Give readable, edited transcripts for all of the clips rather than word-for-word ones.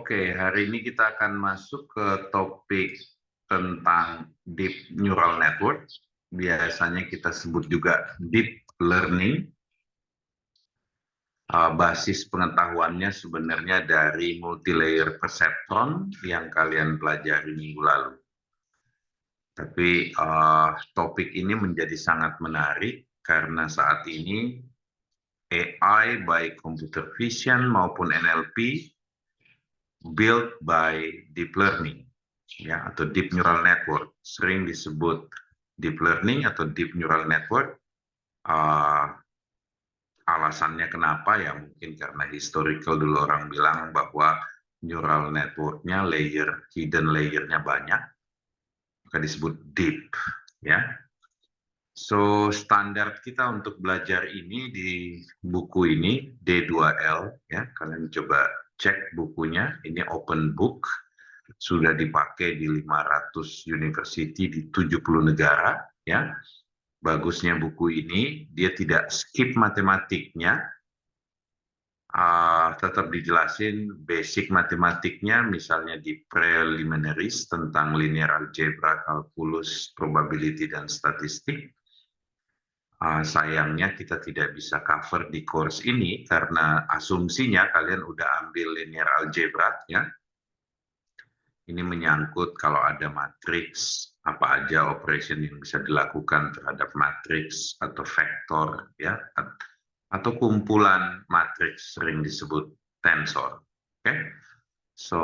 Oke, hari ini kita akan masuk ke topik tentang deep neural network. Biasanya kita sebut juga deep learning. Basis pengetahuannya sebenarnya dari multilayer perceptron yang kalian pelajari minggu lalu. Tapi topik ini menjadi sangat menarik karena saat ini AI baik computer vision maupun NLP built by deep learning, ya, atau deep neural network. Sering disebut deep learning atau deep neural network. Alasannya kenapa ya mungkin karena historical dulu orang bilang bahwa neural network-nya hidden layer-nya banyak, maka disebut deep, ya. So standar kita untuk belajar ini di buku ini D2L, ya, kalian coba cek bukunya, ini open book, sudah dipakai di 500 university di 70 negara, ya. Bagusnya buku ini, dia tidak skip matematiknya, tetap dijelasin basic matematiknya, misalnya di preliminaries tentang linear algebra, kalkulus, probability, dan statistik. Sayangnya kita tidak bisa cover di course ini karena asumsinya kalian udah ambil linear algebra, ya. Ini menyangkut kalau ada matriks, apa aja operation yang bisa dilakukan terhadap matriks atau vektor, ya, atau kumpulan matriks, sering disebut tensor. Oke, so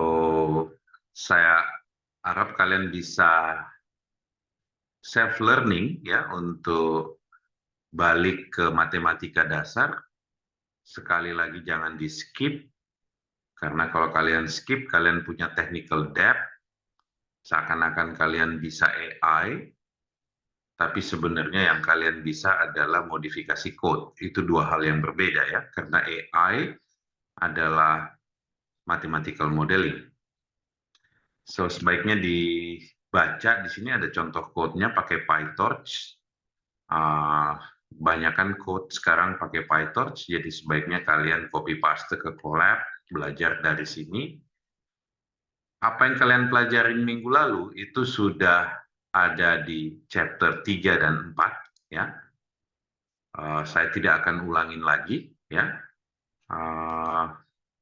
saya harap kalian bisa self learning, ya, untuk balik ke matematika dasar. Sekali lagi jangan di skip, karena kalau kalian skip, kalian punya technical debt, seakan-akan kalian bisa AI, tapi sebenarnya yang kalian bisa adalah modifikasi code. Itu dua hal yang berbeda, ya, karena AI adalah mathematical modeling. So sebaiknya dibaca, di sini ada contoh code-nya pakai PyTorch. Banyakan code sekarang pakai PyTorch, jadi sebaiknya kalian copy paste ke Colab, belajar dari sini. Apa yang kalian pelajarin minggu lalu itu sudah ada di chapter 3 dan 4, ya. Saya tidak akan ulangin lagi, ya,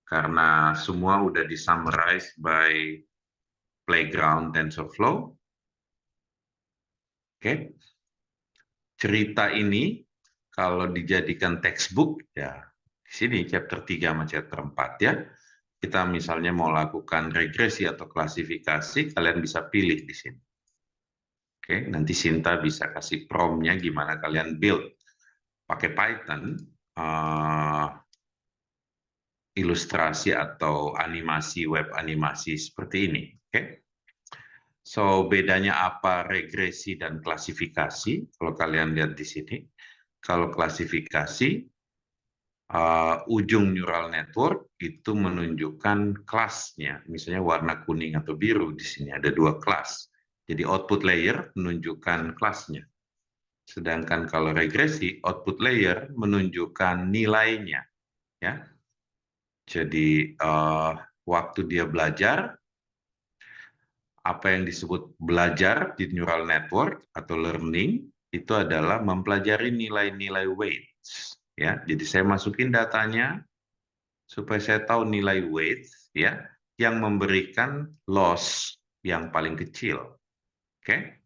karena semua udah disummarize by Playground TensorFlow. Oke. Cerita ini kalau dijadikan textbook, ya, di sini chapter 3 sama chapter 4, ya. Kita misalnya mau lakukan regresi atau klasifikasi, kalian bisa pilih di sini. Oke, nanti Sinta bisa kasih prompt-nya gimana kalian build pakai Python, ilustrasi atau animasi, web animasi seperti ini. Oke. So, bedanya apa regresi dan klasifikasi? Kalau kalian lihat di sini, kalau klasifikasi, ujung neural network itu menunjukkan kelasnya. Misalnya warna kuning atau biru, di sini ada dua kelas. Jadi output layer menunjukkan kelasnya. Sedangkan kalau regresi, output layer menunjukkan nilainya, ya. Jadi waktu dia belajar, apa yang disebut belajar di neural network atau learning itu adalah mempelajari nilai-nilai weights, ya. Jadi saya masukin datanya supaya saya tahu nilai weights, ya, yang memberikan loss yang paling kecil. Oke.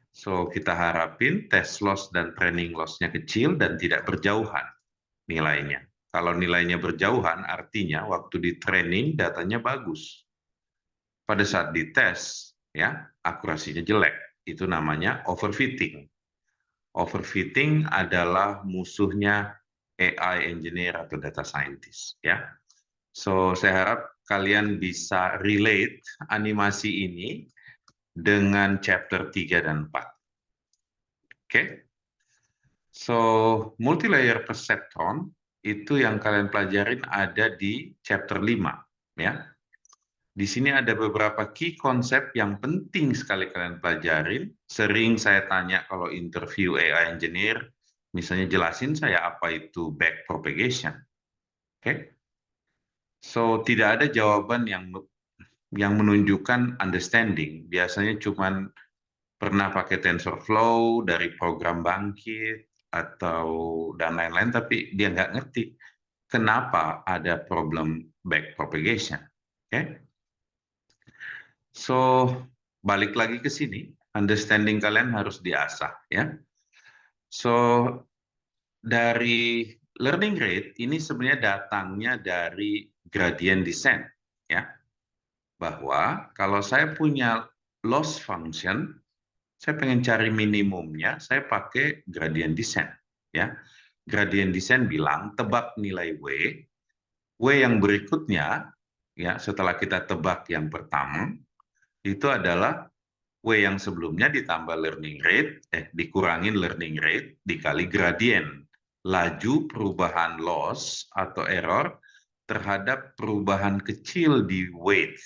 So kita harapin test loss dan training loss-nya kecil dan tidak berjauhan nilainya. Kalau nilainya berjauhan artinya waktu di training datanya bagus. Pada saat dites, ya, akurasinya jelek. Itu namanya overfitting. Overfitting adalah musuhnya AI engineer atau data scientist, ya. So saya harap kalian bisa relate animasi ini dengan chapter 3 dan 4. Oke. So multilayer perceptron itu yang kalian pelajarin ada di chapter 5, ya. Di sini ada beberapa key konsep yang penting sekali kalian pelajarin. Sering saya tanya kalau interview AI engineer, misalnya jelasin saya apa itu backpropagation. Oke. So tidak ada jawaban yang menunjukkan understanding. Biasanya cuman pernah pakai TensorFlow dari program bangkit atau dan lain-lain, tapi dia nggak ngerti kenapa ada problem backpropagation. Oke? So balik lagi ke sini, understanding kalian harus diasah ya. So dari learning rate ini sebenarnya datangnya dari gradient descent ya. Bahwa kalau saya punya loss function, saya pengen cari minimumnya, saya pakai gradient descent ya. Gradient descent bilang tebak nilai W yang berikutnya ya setelah kita tebak yang pertama itu adalah W yang sebelumnya ditambah learning rate, dikurangin learning rate dikali gradient. Laju perubahan loss atau error terhadap perubahan kecil di weight.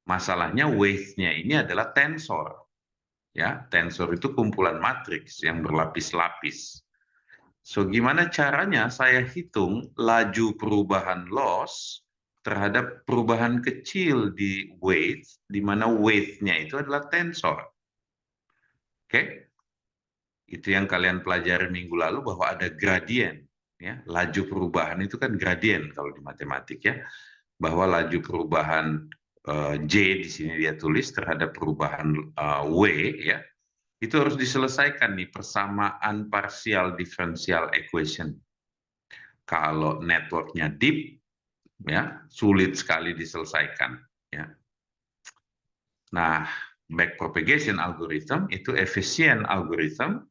Masalahnya weight-nya ini adalah tensor. Ya, tensor itu kumpulan matriks yang berlapis-lapis. So, gimana caranya saya hitung laju perubahan loss terhadap perubahan kecil di weight, di mana weight-nya itu adalah tensor. Oke? Itu yang kalian pelajari minggu lalu bahwa ada gradient. Ya, laju perubahan itu kan gradient kalau di matematik ya. Bahwa laju perubahan J di sini dia tulis terhadap perubahan W ya. Itu harus diselesaikan nih persamaan partial differential equation. Kalau networknya deep, ya sulit sekali diselesaikan. Ya. Nah, backpropagation algorithm itu efisien algorithm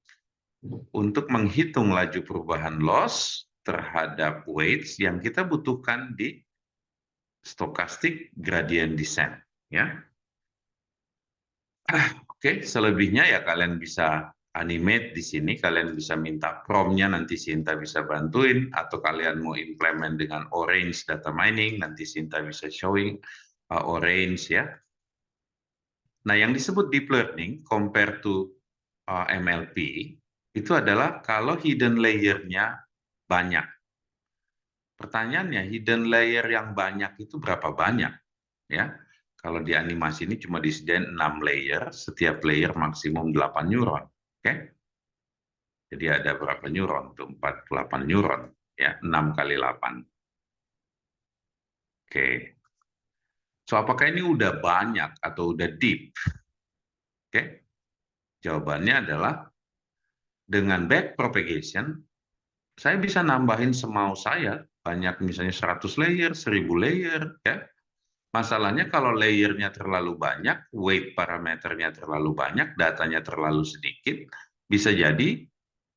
untuk menghitung laju perubahan loss terhadap weights yang kita butuhkan di stochastic gradient descent. Ya. Oke, selebihnya ya kalian bisa animate di sini, kalian bisa minta prompt-nya, nanti Sinta bisa bantuin, atau kalian mau implement dengan Orange data mining, nanti Sinta bisa showing Orange ya. Nah, yang disebut deep learning compare to MLP itu adalah kalau hidden layer-nya banyak. Pertanyaannya, hidden layer yang banyak itu berapa banyak? Ya, kalau di animasi ini cuma disediain 6 layer, setiap layer maksimum 8 neuron. Oke? Jadi ada berapa neuron? Itu 48 neuron. Ya, 6 kali 8. Oke. So, apakah ini udah banyak atau udah deep? Oke? Jawabannya adalah dengan backpropagation, saya bisa nambahin semau saya. Banyak misalnya 100 layer, 1000 layer. Ya. Masalahnya kalau layernya terlalu banyak, weight parameternya terlalu banyak, datanya terlalu sedikit, bisa jadi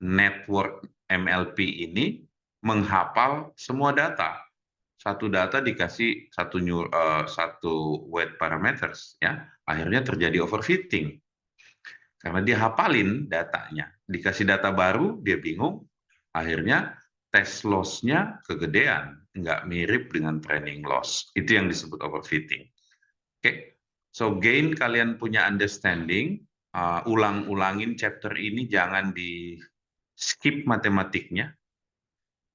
network MLP ini menghafal semua data. Satu data dikasih satu weight parameters, ya, akhirnya terjadi overfitting karena dia hafalin datanya. Dikasih data baru, dia bingung, akhirnya test loss-nya kegedean, nggak mirip dengan training loss. Itu yang disebut overfitting. Oke, so gain kalian punya understanding, ulang-ulangin chapter ini, jangan di skip matematiknya.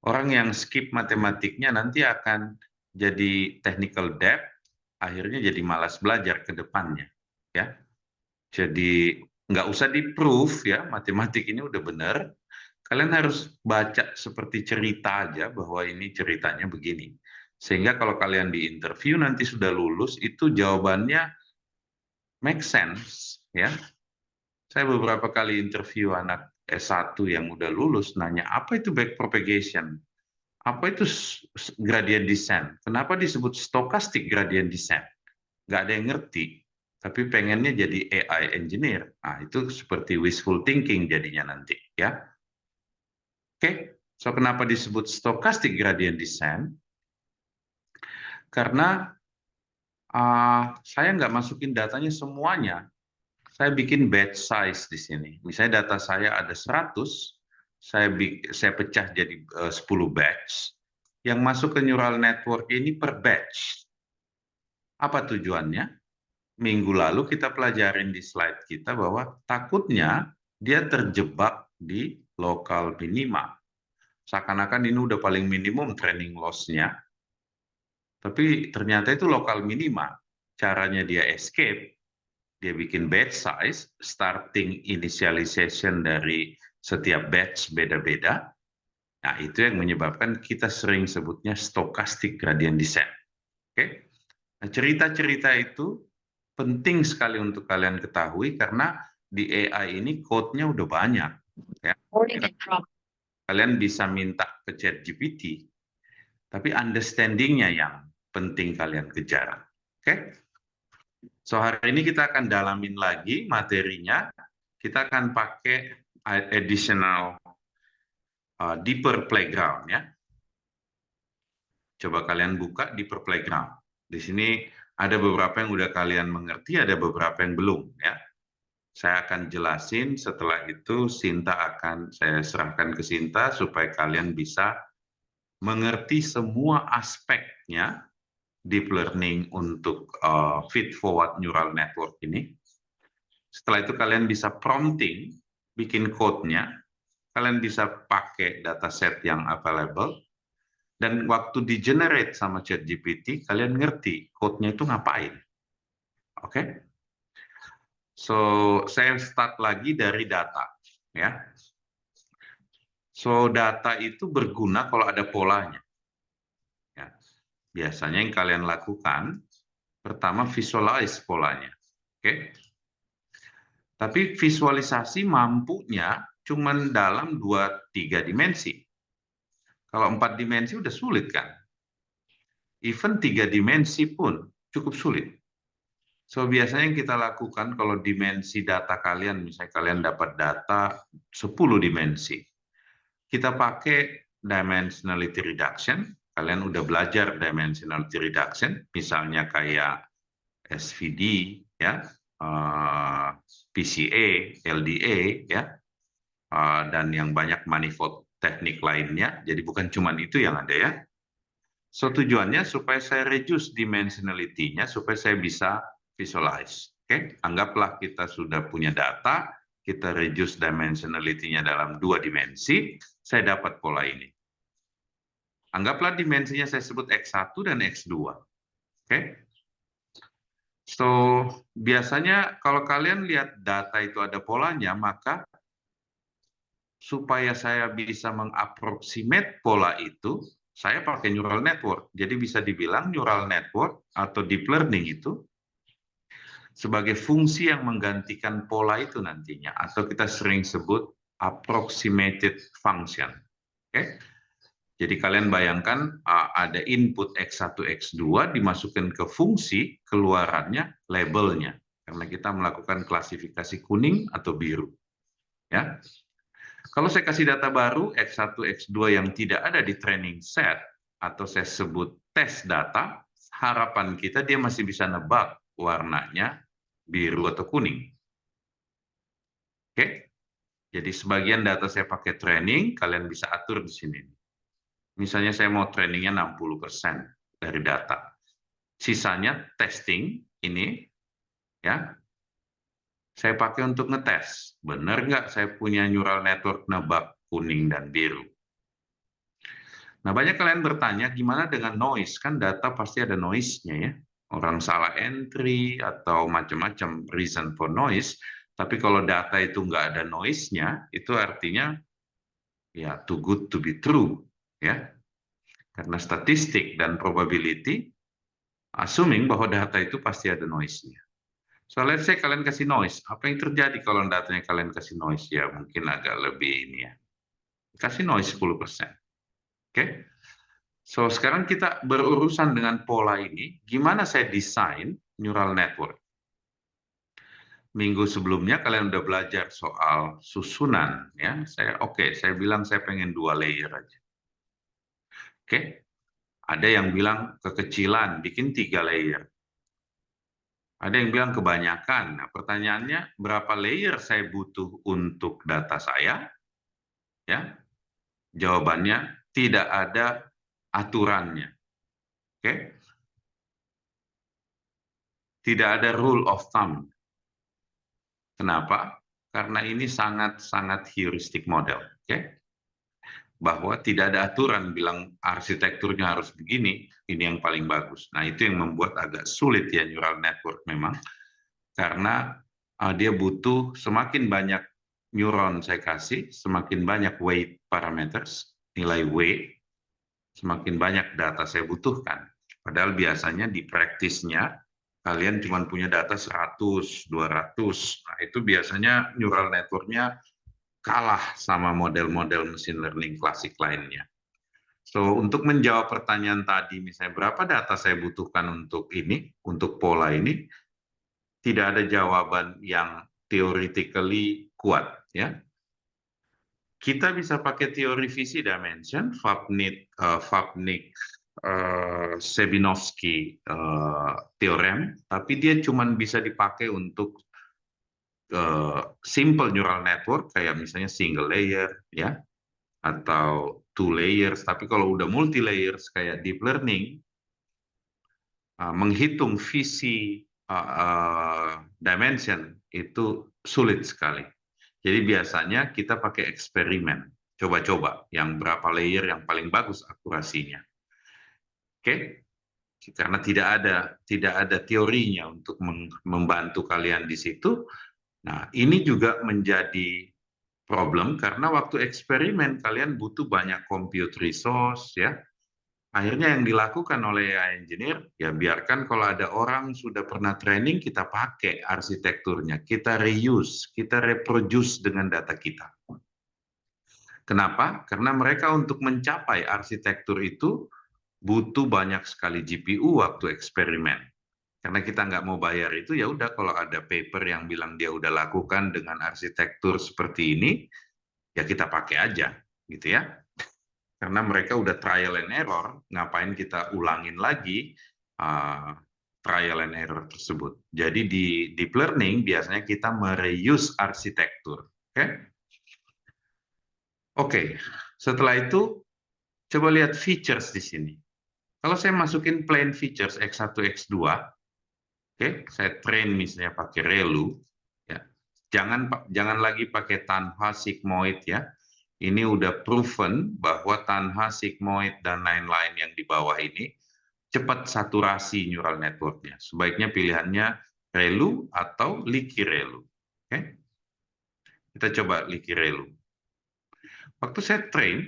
Orang yang skip matematiknya nanti akan jadi technical debt, akhirnya jadi malas belajar ke depannya. Ya, jadi nggak usah di-proof ya, matematik ini udah benar. Kalian harus baca seperti cerita aja bahwa ini ceritanya begini. Sehingga kalau kalian di interview nanti sudah lulus, itu jawabannya make sense ya. Saya beberapa kali interview anak S1 yang udah lulus nanya apa itu backpropagation? Apa itu gradient descent? Kenapa disebut stochastic gradient descent? Nggak ada yang ngerti, tapi pengennya jadi AI engineer. Nah, itu seperti wishful thinking jadinya nanti ya. Oke, so kenapa disebut stochastic gradient descent? Karena saya nggak masukin datanya semuanya. Saya bikin batch size di sini. Misalnya data saya ada 100, saya pecah jadi 10 batch. Yang masuk ke neural network ini per batch. Apa tujuannya? Minggu lalu kita pelajarin di slide kita bahwa takutnya dia terjebak di lokal minima. Seakan-akan ini udah paling minimum training loss-nya. Tapi ternyata itu lokal minima. Caranya dia escape, dia bikin batch size, starting initialization dari setiap batch beda-beda. Nah, itu yang menyebabkan kita sering sebutnya stochastic gradient descent. Oke? Nah, cerita-cerita itu penting sekali untuk kalian ketahui karena di AI ini code-nya udah banyak. Ya. Kalian bisa minta ke ChatGPT, tapi understanding-nya yang penting kalian kejar. Oke? So, hari ini kita akan dalamin lagi materinya. Kita akan pakai additional deeper playground ya. Coba kalian buka deeper playground. Di sini ada beberapa yang udah kalian mengerti, ada beberapa yang belum ya. Saya akan jelasin, setelah itu saya serahkan ke Sinta supaya kalian bisa mengerti semua aspeknya deep learning untuk feed forward neural network ini. Setelah itu kalian bisa prompting, bikin code-nya, kalian bisa pakai dataset yang available, dan waktu di-generate sama ChatGPT, kalian ngerti code-nya itu ngapain. Oke? So, saya start lagi dari data. Ya. So, data itu berguna kalau ada polanya. Ya. Biasanya yang kalian lakukan, pertama visualize polanya. Oke? Tapi visualisasi mampunya cuma dalam 2-3 dimensi. Kalau 4 dimensi udah sulit kan? Even 3 dimensi pun cukup sulit. So, biasanya yang kita lakukan kalau dimensi data kalian, misalnya kalian dapat data 10 dimensi, kita pakai dimensionality reduction. Kalian udah belajar dimensionality reduction, misalnya kayak SVD, ya, PCA, LDA, ya, dan yang banyak manifold teknik lainnya. Jadi bukan cuma itu yang ada ya. So, tujuannya supaya saya reduce dimensionality-nya, supaya saya bisa visualize. Oke, anggaplah kita sudah punya data, kita reduce dimensionality-nya dalam 2 dimensi, saya dapat pola ini. Anggaplah dimensinya saya sebut X1 dan X2. Oke. So, biasanya kalau kalian lihat data itu ada polanya, maka supaya saya bisa mengaproksimate pola itu, saya pakai neural network. Jadi bisa dibilang neural network atau deep learning itu sebagai fungsi yang menggantikan pola itu nantinya, atau kita sering sebut approximated function. Oke? Jadi kalian bayangkan ada input X1, X2 dimasukkan ke fungsi, keluarannya labelnya. Karena kita melakukan klasifikasi kuning atau biru. Ya. Kalau saya kasih data baru, X1, X2 yang tidak ada di training set, atau saya sebut test data, harapan kita dia masih bisa nebak warnanya biru atau kuning. Oke? Jadi sebagian data saya pakai training, kalian bisa atur di sini. Misalnya saya mau trainingnya 60% dari data. Sisanya testing ini, ya, saya pakai untuk ngetes. Benar nggak saya punya neural network nebak kuning dan biru? Nah, banyak kalian bertanya, gimana dengan noise? Kan data pasti ada noise-nya ya. Orang salah entry atau macam-macam reason for noise. Tapi kalau data itu nggak ada noise-nya, itu artinya ya too good to be true. Ya. Karena statistik dan probability, assuming bahwa data itu pasti ada noise-nya. So, let's say kalian kasih noise. Apa yang terjadi kalau datanya kalian kasih noise? Ya, mungkin agak lebih ini ya. Kasih noise 10%. Oke? So, sekarang kita berurusan dengan pola ini. Gimana saya desain neural network? Minggu sebelumnya kalian udah belajar soal susunan. Ya, saya bilang saya pengen 2 layer aja. Oke? Ada yang bilang kekecilan, bikin 3 layer. Ada yang bilang kebanyakan. Nah, pertanyaannya, berapa layer saya butuh untuk data saya? Ya, jawabannya tidak ada aturannya. Oke? Tidak ada rule of thumb. Kenapa? Karena ini sangat-sangat heuristic model. Oke? bahwa tidak ada aturan bilang arsitekturnya harus begini, ini yang paling bagus. Nah, itu yang membuat agak sulit ya neural network memang, karena dia butuh semakin banyak neuron saya kasih, semakin banyak weight parameters, nilai W, semakin banyak data saya butuhkan. Padahal biasanya di praktisnya, kalian cuma punya data 100, 200. Nah, itu biasanya neural network-nya kalah sama model-model machine learning klasik lainnya. So, untuk menjawab pertanyaan tadi, misalnya berapa data saya butuhkan untuk ini, untuk pola ini, tidak ada jawaban yang theoretically kuat. Ya, kita bisa pakai teori visi dimension, Vapnik Sebinovsky theorem, tapi dia cuma bisa dipakai untuk simple neural network kayak misalnya single layer, ya, atau two layers. Tapi kalau udah multi layers kayak deep learning, menghitung visi dimension itu sulit sekali. Jadi biasanya kita pakai eksperimen, coba-coba yang berapa layer yang paling bagus akurasinya. Oke? Karena tidak ada teorinya untuk membantu kalian di situ. Nah, ini juga menjadi problem karena waktu eksperimen kalian butuh banyak compute resource, ya. Akhirnya yang dilakukan oleh AI engineer, ya biarkan kalau ada orang sudah pernah training, kita pakai arsitekturnya, kita reuse, kita reproduce dengan data kita. Kenapa? Karena mereka untuk mencapai arsitektur itu butuh banyak sekali GPU waktu eksperimen. Karena kita nggak mau bayar itu, ya udah kalau ada paper yang bilang dia udah lakukan dengan arsitektur seperti ini, ya kita pakai aja, gitu ya. Karena mereka udah trial and error, ngapain kita ulangin lagi trial and error tersebut. Jadi di deep learning biasanya kita mereuse arsitektur. Oke. Setelah itu coba lihat features di sini. Kalau saya masukin plain features X1, X2, saya train misalnya pakai ReLU, ya. Jangan lagi pakai tanha, sigmoid, ya. Ini udah proven bahwa tanha, sigmoid, dan lain-lain yang di bawah ini cepat saturasi neural network-nya. Sebaiknya pilihannya ReLU atau Leaky ReLU. Kita coba Leaky ReLU. Waktu saya train,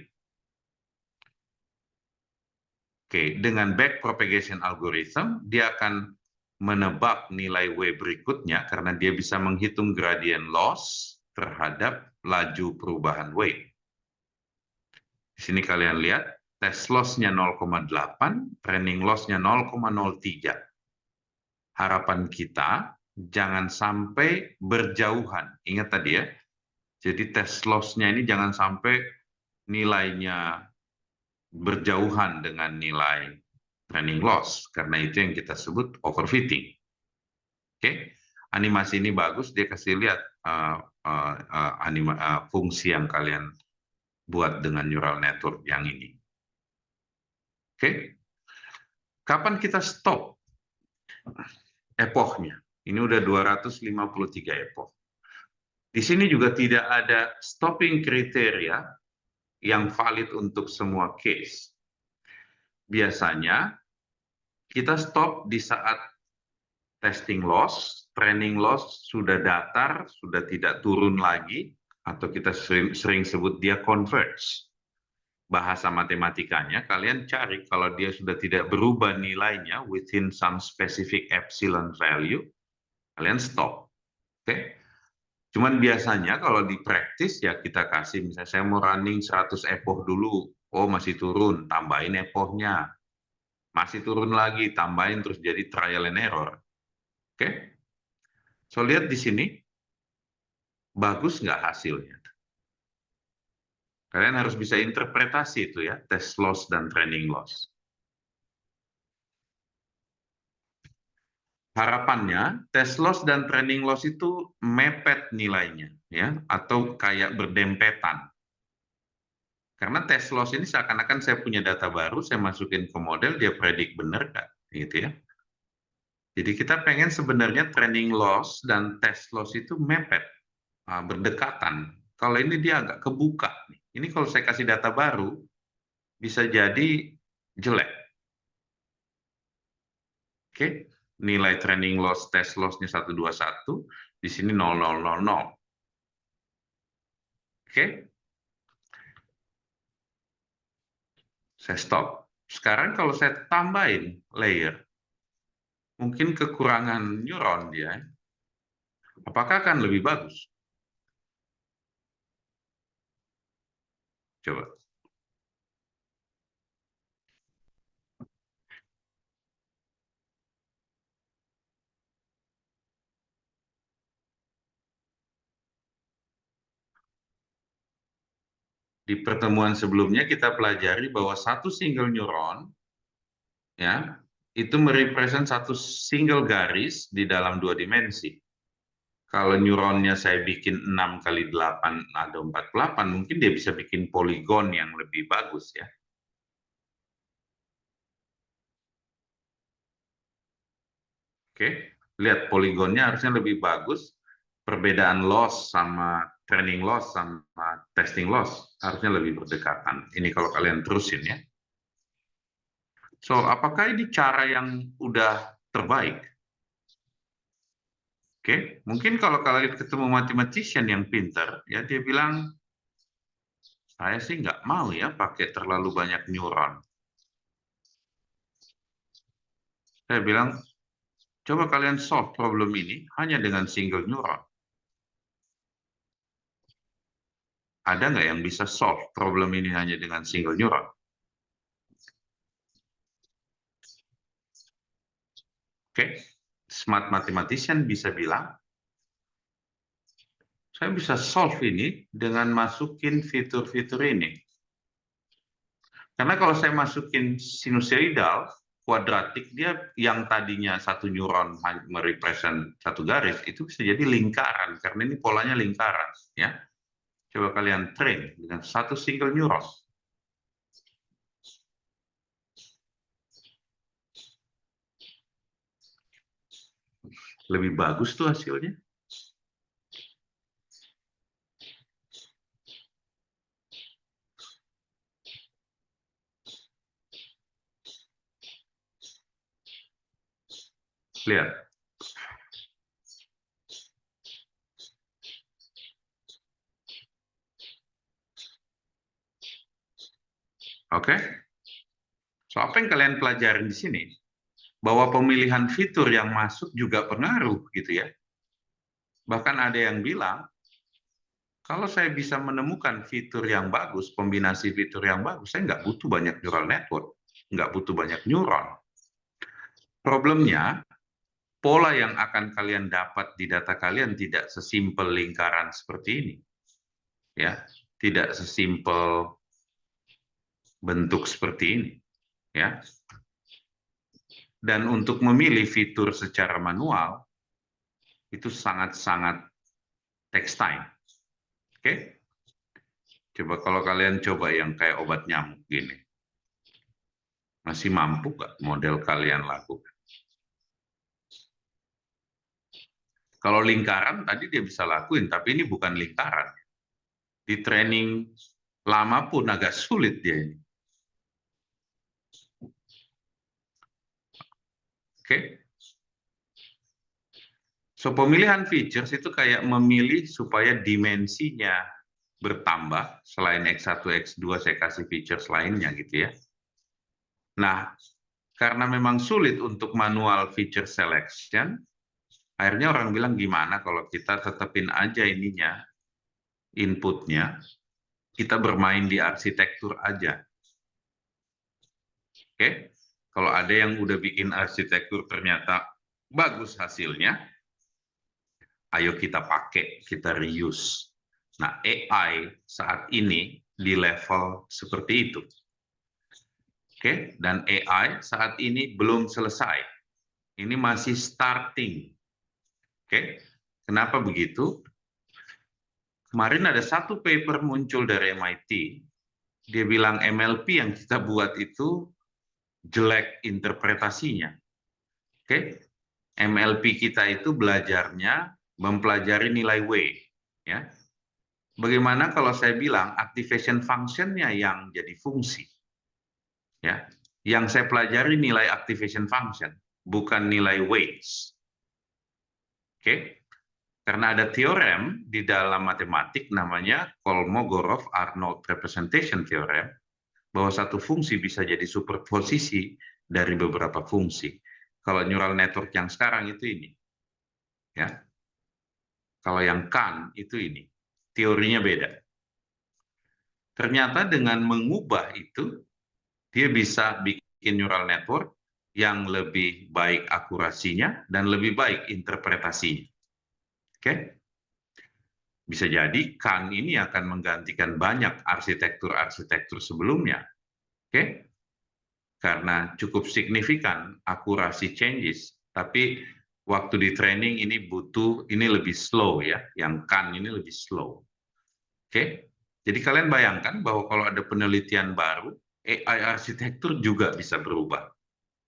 dengan back propagation algorithm, dia akan menebak nilai W berikutnya karena dia bisa menghitung gradient loss terhadap laju perubahan W. Di sini kalian lihat, test loss-nya 0,8, training loss-nya 0,03. Harapan kita jangan sampai berjauhan. Ingat tadi ya, jadi test loss-nya ini jangan sampai nilainya berjauhan dengan nilai training loss, karena itu yang kita sebut overfitting. Animasi ini bagus, dia kasih lihat fungsi yang kalian buat dengan neural network yang ini. Kapan kita stop epochnya? Ini udah 253 epoch. Di sini juga tidak ada stopping kriteria yang valid untuk semua case. Biasanya kita stop di saat testing loss, training loss sudah datar, sudah tidak turun lagi, atau kita sering sebut dia converge. Bahasa matematikanya, kalian cari kalau dia sudah tidak berubah nilainya within some specific epsilon value, kalian stop. Cuman biasanya kalau di practice ya kita kasih, misalnya saya mau running 100 epoch dulu, oh masih turun, tambahin epochnya. Masih turun lagi, tambahin terus jadi trial and error. So lihat di sini, bagus nggak hasilnya? Kalian harus bisa interpretasi itu ya, test loss dan training loss. Harapannya, test loss dan training loss itu mepet nilainya, ya, atau kayak berdempetan. Karena test loss ini seakan-akan saya punya data baru, saya masukin ke model, dia predik benar kan, gitu ya. Jadi kita pengen sebenarnya training loss dan test loss itu mepet, berdekatan. Kalau ini dia agak kebuka, Ini kalau saya kasih data baru, bisa jadi jelek. Oke, nilai training loss, test loss-nya 121, di sini 0000. Oke, saya stop. Sekarang kalau saya tambahin layer, mungkin kekurangan neuron dia, apakah akan lebih bagus? Coba. Di pertemuan sebelumnya kita pelajari bahwa satu single neuron ya itu merepresent satu single garis di dalam dua dimensi. Kalau neuronnya saya bikin 6 kali 8 ada 48, mungkin dia bisa bikin poligon yang lebih bagus ya. Oke, lihat poligonnya harusnya lebih bagus. Perbedaan loss sama training loss sama testing loss harusnya lebih berdekatan. Ini kalau kalian terusin ya. So, apakah ini cara yang udah terbaik? Oke, mungkin kalau kalian ketemu mathematician yang pintar, ya dia bilang, saya sih nggak mau ya pakai terlalu banyak neuron. Saya bilang, coba kalian solve problem ini hanya dengan single neuron. Ada nggak yang bisa solve problem ini hanya dengan single neuron? Oke, smart mathematician bisa bilang, saya bisa solve ini dengan masukin fitur-fitur ini. Karena kalau saya masukin sinusoidal, kuadratik, dia yang tadinya satu neuron merepresent satu garis, itu bisa jadi lingkaran, karena ini polanya lingkaran. Ya, coba kalian train dengan satu single neuron. Lebih bagus tuh hasilnya. Lihat. Oke? So, apa yang kalian pelajarin di sini? Bahwa pemilihan fitur yang masuk juga pengaruh, gitu ya. Bahkan ada yang bilang, kalau saya bisa menemukan fitur yang bagus, kombinasi fitur yang bagus, saya nggak butuh banyak neural network, nggak butuh banyak neuron. Problemnya, pola yang akan kalian dapat di data kalian tidak sesimpel lingkaran seperti ini. Ya, tidak sesimpel bentuk seperti ini. Ya. Dan untuk memilih fitur secara manual, itu sangat-sangat takes time. Oke? Coba kalau kalian coba yang kayak obat nyamuk gini. Masih mampu nggak model kalian lakukan? Kalau lingkaran tadi dia bisa lakuin, tapi ini bukan lingkaran. Di training lama pun agak sulit dia ini. Oke? So, pemilihan features itu kayak memilih supaya dimensinya bertambah, selain X1, X2 saya kasih features lainnya gitu ya. Nah, karena memang sulit untuk manual feature selection, akhirnya orang bilang gimana kalau kita tetepin aja ininya, inputnya, kita bermain di arsitektur aja. Oke, kalau ada yang udah bikin arsitektur ternyata bagus hasilnya, ayo kita pakai, kita reuse. Nah, AI saat ini di level seperti itu. Oke, dan AI saat ini belum selesai. Ini masih starting. Oke, kenapa begitu? Kemarin ada satu paper muncul dari MIT, dia bilang MLP yang kita buat itu jelek interpretasinya. Oke, MLP kita itu belajarnya mempelajari nilai W, ya. Bagaimana kalau saya bilang activation function-nya yang jadi fungsi? Ya, yang saya pelajari nilai activation function, bukan nilai weights. Oke? Karena ada teorem di dalam matematik namanya Kolmogorov-Arnold representation theorem, bahwa satu fungsi bisa jadi superposisi dari beberapa fungsi. Kalau neural network yang sekarang itu ini, ya. Kalau yang Kahn itu ini, teorinya beda. Ternyata dengan mengubah itu, dia bisa bikin neural network yang lebih baik akurasinya dan lebih baik interpretasinya. Oke? Bisa jadi Kahn ini akan menggantikan banyak arsitektur-arsitektur sebelumnya. Oke? Karena cukup signifikan akurasi changes, tapi waktu di training ini butuh, ini lebih slow ya, yang Kahn ini lebih slow. Oke? Jadi kalian bayangkan bahwa kalau ada penelitian baru, AI arsitektur juga bisa berubah.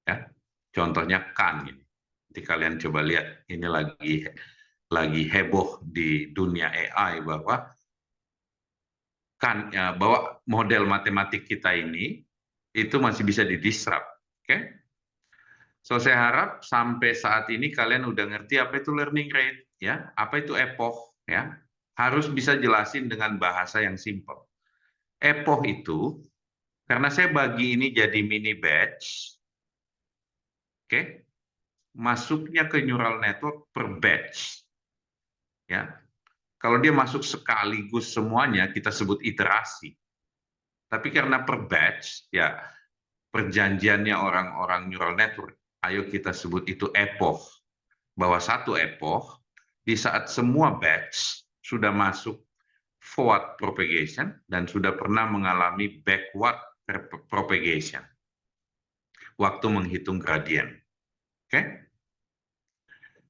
Ya. Contohnya Kahn ini. Nanti kalian coba lihat, ini lagi heboh di dunia AI bahwa Kahn, ya, bahwa model matematik kita ini itu masih bisa didisrupt. Oke? So saya harap sampai saat ini kalian udah ngerti apa itu learning rate, ya, apa itu epoch, ya. Harus bisa jelasin dengan bahasa yang simple. Epoch itu karena saya bagi ini jadi mini batch, oke? Masuknya ke neural network per batch, ya. Kalau dia masuk sekaligus semuanya kita sebut iterasi. Tapi karena per batch, ya perjanjiannya orang-orang neural network, ayo kita sebut itu epoch. Bahwa satu epoch di saat semua batch sudah masuk forward propagation dan sudah pernah mengalami backward propagation. Waktu menghitung gradien. Oke?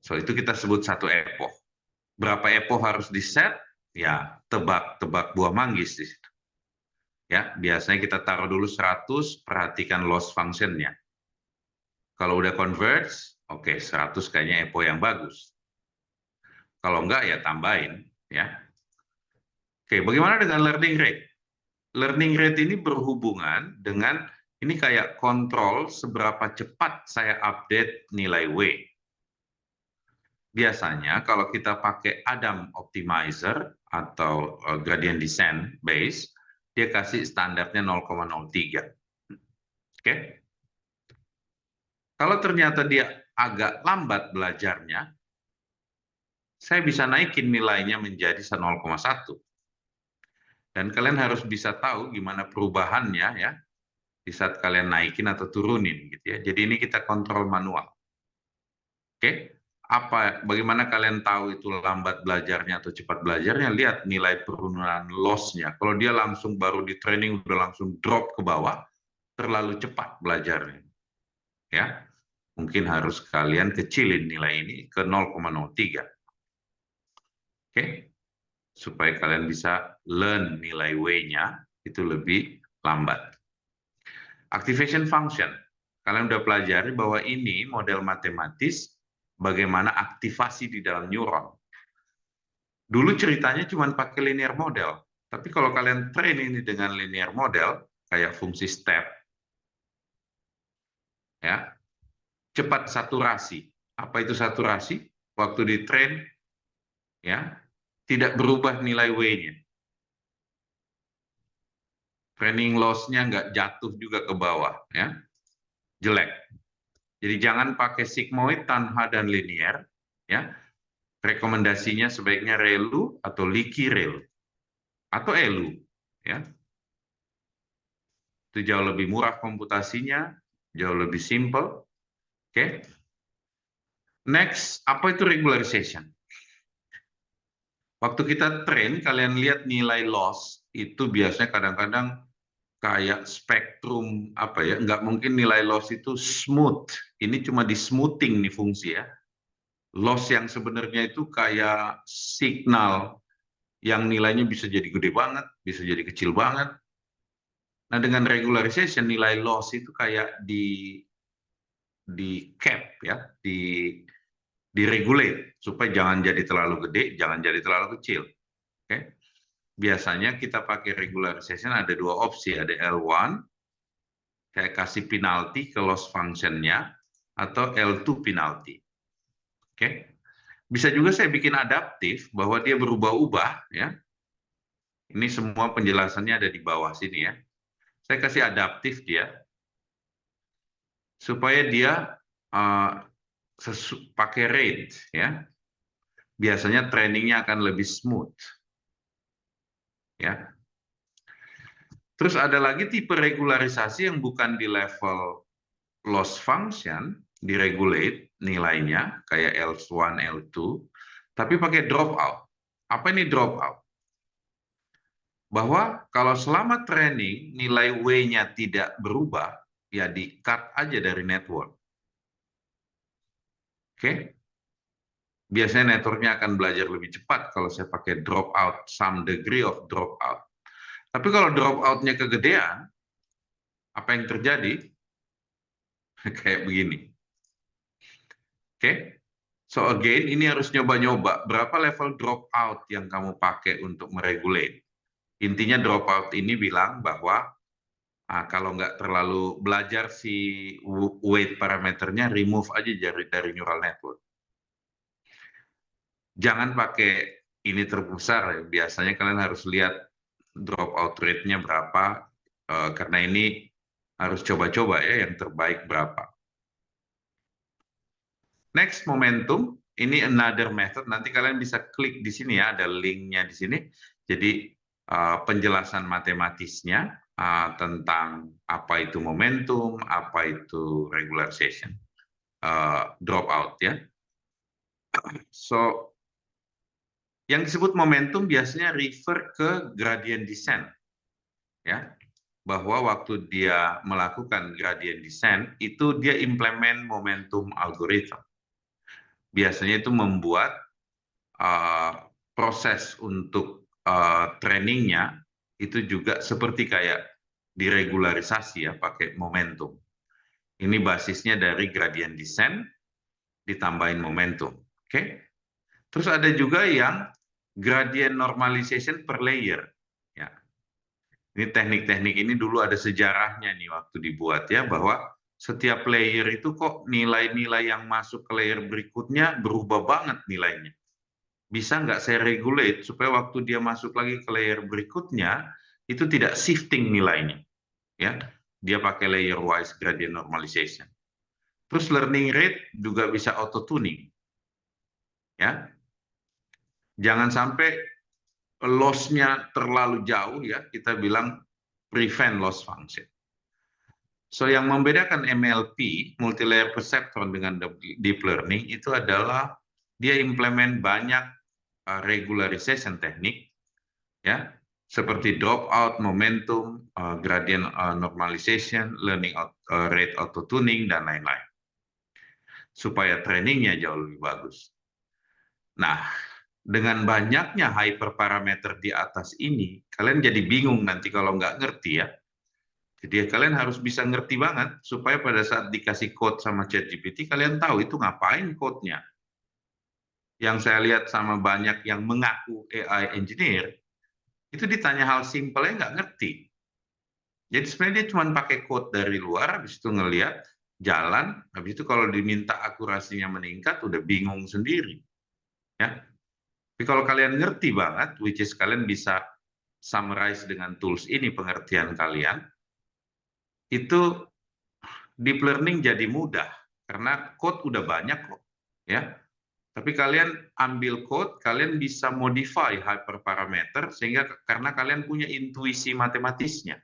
So itu kita sebut satu epoch. Berapa epoch harus di-set? Ya, tebak-tebak buah manggis di situ. Ya, biasanya kita taruh dulu 100, perhatikan loss function-nya. Kalau udah converge, oke, 100 kayaknya epoch yang bagus. Kalau enggak ya tambahin, ya. Oke, bagaimana dengan learning rate? Learning rate ini berhubungan dengan ini kayak kontrol seberapa cepat saya update nilai W. Biasanya kalau kita pakai Adam Optimizer atau gradient descent base, dia kasih standarnya 0,03. Oke? Kalau ternyata dia agak lambat belajarnya, saya bisa naikin nilainya menjadi 0,1. Dan kalian harus bisa tahu gimana perubahannya ya di saat kalian naikin atau turunin gitu ya. Jadi ini kita kontrol manual. Oke? Bagaimana kalian tahu itu lambat belajarnya atau cepat belajarnya? Lihat nilai penurunan loss-nya. Kalau dia langsung baru di training udah langsung drop ke bawah, terlalu cepat belajarnya. Ya. Mungkin harus kalian kecilin nilai ini ke 0,03. Oke? Supaya kalian bisa learn nilai W-nya itu lebih lambat. Activation function. Kalian udah pelajari bahwa ini model matematis bagaimana aktivasi di dalam neuron. Dulu ceritanya cuma pakai linear model, tapi kalau kalian train ini dengan linear model, kayak fungsi step, ya, cepat saturasi. Apa itu saturasi? Waktu di train, ya, tidak berubah nilai W-nya. Training loss-nya nggak jatuh juga ke bawah, ya, jelek. Jadi jangan pakai sigmoid, tanha, dan linear, ya. Rekomendasinya sebaiknya ReLU atau Leaky ReLU atau ELU, ya. Itu jauh lebih murah komputasinya, jauh lebih simple. Oke. Next, apa itu regularization? Waktu kita train, kalian lihat nilai loss itu biasanya kadang-kadang kayak spektrum apa ya? Nggak mungkin nilai loss itu smooth. Ini cuma di smoothing nih fungsi ya. Loss yang sebenarnya itu kayak signal yang nilainya bisa jadi gede banget, bisa jadi kecil banget. Nah, dengan regularization nilai loss itu kayak di cap ya, di regulate supaya jangan jadi terlalu gede, jangan jadi terlalu kecil. Oke. biasanya kita pakai regularization ada dua opsi, ada L1, saya kasih penalti ke loss function-nya, atau L2 penalti. Oke. Bisa juga saya bikin adaptif, bahwa dia berubah-ubah, ya. Ini semua penjelasannya ada di bawah sini, ya. Saya kasih adaptif dia, supaya dia pakai rate, ya. Biasanya trainingnya akan lebih smooth, ya. Terus ada lagi tipe regularisasi yang bukan di level loss function, diregulate nilainya, kayak L1, L2, tapi pakai dropout. Apa ini dropout? Bahwa kalau selama training nilai W-nya tidak berubah, ya di-cut aja dari network. Oke? Biasanya networknya akan belajar lebih cepat kalau saya pakai dropout, some degree of dropout. Tapi kalau dropout-nya kegedean, apa yang terjadi? Kayak begini. Oke? So again, ini harus nyoba-nyoba. Berapa level dropout yang kamu pakai untuk meregulate? Intinya dropout ini bilang bahwa kalau nggak terlalu belajar si weight parameternya, remove aja dari neural network. Jangan pakai ini terbesar, biasanya kalian harus lihat dropout rate-nya berapa, karena ini harus coba-coba ya yang terbaik berapa. Next, momentum. Ini another method, nanti kalian bisa klik di sini ya, ada linknya di sini. Jadi penjelasan matematisnya tentang apa itu momentum, apa itu regularization, dropout ya. So, yang disebut momentum biasanya refer ke gradient descent, ya, bahwa waktu dia melakukan gradient descent itu dia implement momentum algorithm. Biasanya itu membuat proses untuk trainingnya itu juga seperti kayak diregularisasi ya, pakai momentum. Ini basisnya dari gradient descent ditambahin momentum. Oke? Terus ada juga yang gradient normalization per layer. Ya. Ini teknik-teknik ini dulu ada sejarahnya nih waktu dibuat ya, bahwa setiap layer itu kok nilai-nilai yang masuk ke layer berikutnya berubah banget nilainya. Bisa nggak saya regulate supaya waktu dia masuk lagi ke layer berikutnya, itu tidak shifting nilainya. Ya, dia pakai layer wise gradient normalization. Terus learning rate juga bisa auto tuning. Ya, jangan sampai loss-nya terlalu jauh ya, kita bilang prevent loss function. So yang membedakan MLP, multi-layer perceptron, dengan deep learning itu adalah dia implement banyak regularization teknik, ya, seperti dropout, momentum, gradient normalization, learning rate auto tuning, dan lain-lain, supaya trainingnya jauh lebih bagus. Nah, dengan banyaknya hyperparameter di atas ini, kalian jadi bingung nanti kalau nggak ngerti ya. Jadi kalian harus bisa ngerti banget, supaya pada saat dikasih code sama ChatGPT, kalian tahu itu ngapain code-nya. Yang saya lihat sama banyak yang mengaku AI engineer, itu ditanya hal simpelnya nggak ngerti. Jadi sebenarnya dia cuma pakai code dari luar, habis itu ngelihat jalan, habis itu kalau diminta akurasinya meningkat, udah bingung sendiri. Ya. Tapi kalau kalian ngerti banget, which is kalian bisa summarize dengan tools ini pengertian kalian, itu deep learning jadi mudah, karena code udah banyak kok. Ya. Tapi kalian ambil code, kalian bisa modify hyperparameter, sehingga karena kalian punya intuisi matematisnya.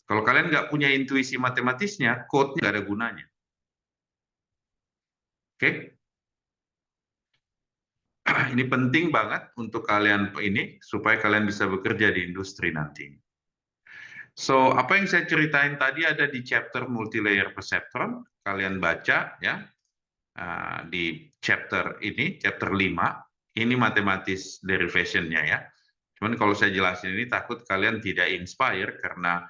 Kalau kalian nggak punya intuisi matematisnya, code-nya nggak ada gunanya. Oke? Ini penting banget untuk kalian ini, supaya kalian bisa bekerja di industri nanti. So, apa yang saya ceritain tadi ada di chapter multilayer perceptron. Kalian baca ya, di chapter ini, chapter 5. Ini matematis derivation-nya ya. Cuman kalau saya jelasin ini takut kalian tidak inspire, karena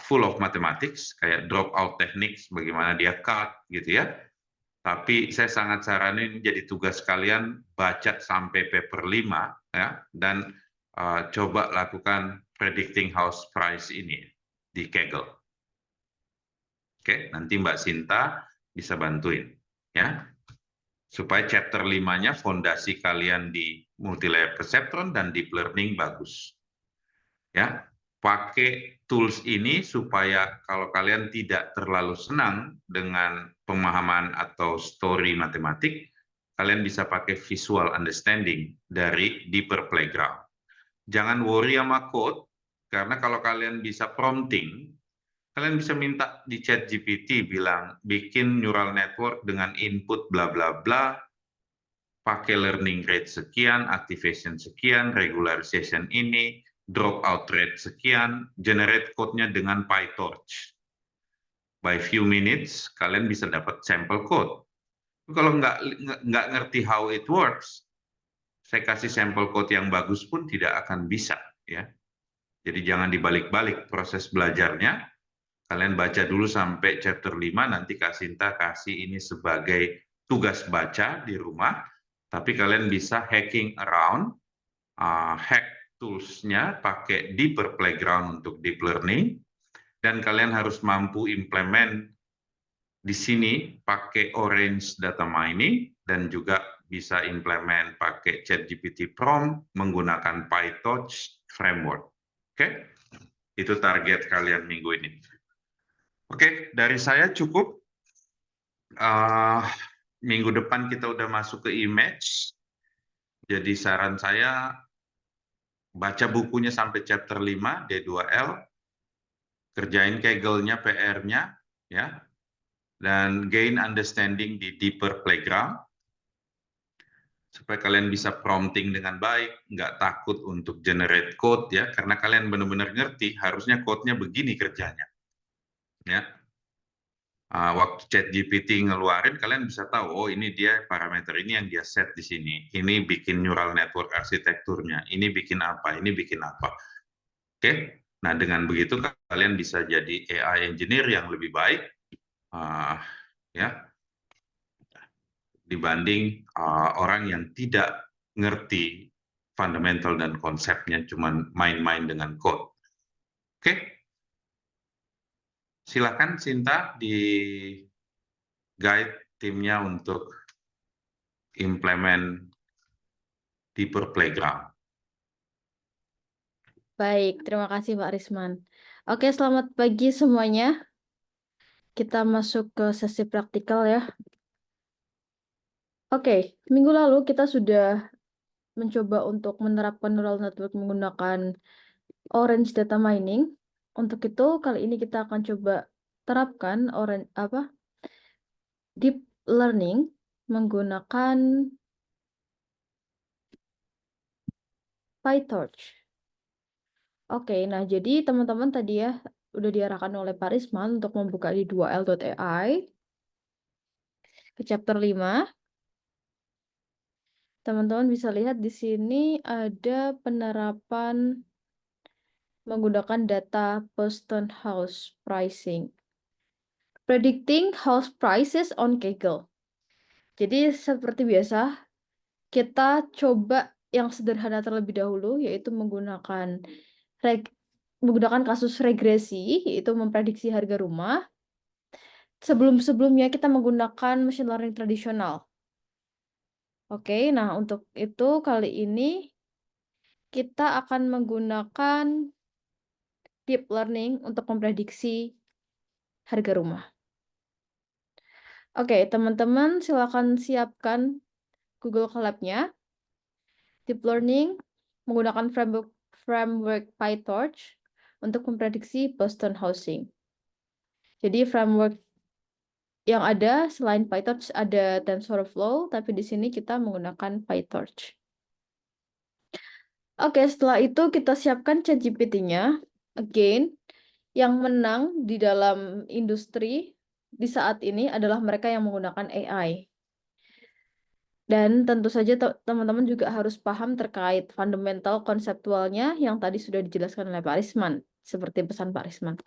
full of mathematics, kayak dropout techniques, bagaimana dia cut gitu ya. Tapi saya sangat saranin jadi tugas kalian baca sampai paper 5 ya, dan coba lakukan predicting house price ini di Kaggle. Oke, nanti Mbak Sinta bisa bantuin ya. Supaya chapter 5-nya fondasi kalian di multilayer perceptron dan deep learning bagus. Ya, pakai tools ini supaya kalau kalian tidak terlalu senang dengan pemahaman atau story matematik, kalian bisa pakai visual understanding dari deeper playground. Jangan worry sama code, karena kalau kalian bisa prompting, kalian bisa minta di chat GPT bilang, bikin neural network dengan input bla bla bla, pakai learning rate sekian, activation sekian, regularization ini, dropout rate sekian, generate code-nya dengan PyTorch. By few minutes, kalian bisa dapat sampel code. Kalau nggak ngerti how it works, saya kasih sampel code yang bagus pun tidak akan bisa. Ya. Jadi jangan dibalik-balik proses belajarnya. Kalian baca dulu sampai chapter 5, nanti Kak Sinta kasih ini sebagai tugas baca di rumah, tapi kalian bisa hacking around, hack tools-nya pakai deeper playground untuk deep learning, dan kalian harus mampu implement di sini pakai Orange Data Mining, dan juga bisa implement pakai ChatGPT prompt menggunakan PyTorch framework. Oke, itu target kalian minggu ini. Oke, dari saya cukup. Minggu depan kita udah masuk ke image. Jadi saran saya baca bukunya sampai chapter 5 D2L, kerjain Kaggle-nya, PR-nya, ya, dan gain understanding di deeper playground, supaya kalian bisa prompting dengan baik, nggak takut untuk generate code, ya, karena kalian benar-benar ngerti, harusnya code-nya begini kerjanya. Ya. Waktu ChatGPT ngeluarin, kalian bisa tahu, oh ini dia parameter ini yang dia set di sini. Ini bikin neural network arsitekturnya, ini bikin apa, ini bikin apa. Oke, nah dengan begitu kalian bisa jadi AI engineer yang lebih baik, ya, dibanding orang yang tidak ngerti fundamental dan konsepnya, cuma main-main dengan code. Oke, silakan Sinta di guide timnya untuk implement deeper playground. Baik, terima kasih Pak Risman. Oke, selamat pagi semuanya. Kita masuk ke sesi praktikal ya. Oke, minggu lalu kita sudah mencoba untuk menerapkan neural network menggunakan Orange Data Mining. Untuk itu, kali ini kita akan coba terapkan deep learning menggunakan PyTorch. Oke, nah jadi teman-teman tadi ya udah diarahkan oleh Pak Risman untuk membuka di 2l.ai ke chapter 5. Teman-teman bisa lihat di sini ada penerapan menggunakan data Boston House Pricing. Predicting house prices on Kaggle. Jadi seperti biasa, kita coba yang sederhana terlebih dahulu, yaitu menggunakan kasus regresi, yaitu memprediksi harga rumah. Sebelum-sebelumnya kita menggunakan machine learning tradisional. Oke, nah untuk itu kali ini kita akan menggunakan deep learning untuk memprediksi harga rumah. Oke, teman-teman silakan siapkan Google Colab-nya. Deep learning menggunakan framework PyTorch untuk memprediksi Boston Housing. Jadi framework yang ada selain PyTorch ada TensorFlow, tapi di sini kita menggunakan PyTorch. Oke, setelah itu kita siapkan ChatGPT-nya. Again, yang menang di dalam industri di saat ini adalah mereka yang menggunakan AI. Dan tentu saja teman-teman juga harus paham terkait fundamental konseptualnya yang tadi sudah dijelaskan oleh Pak Risman, seperti pesan Pak Risman.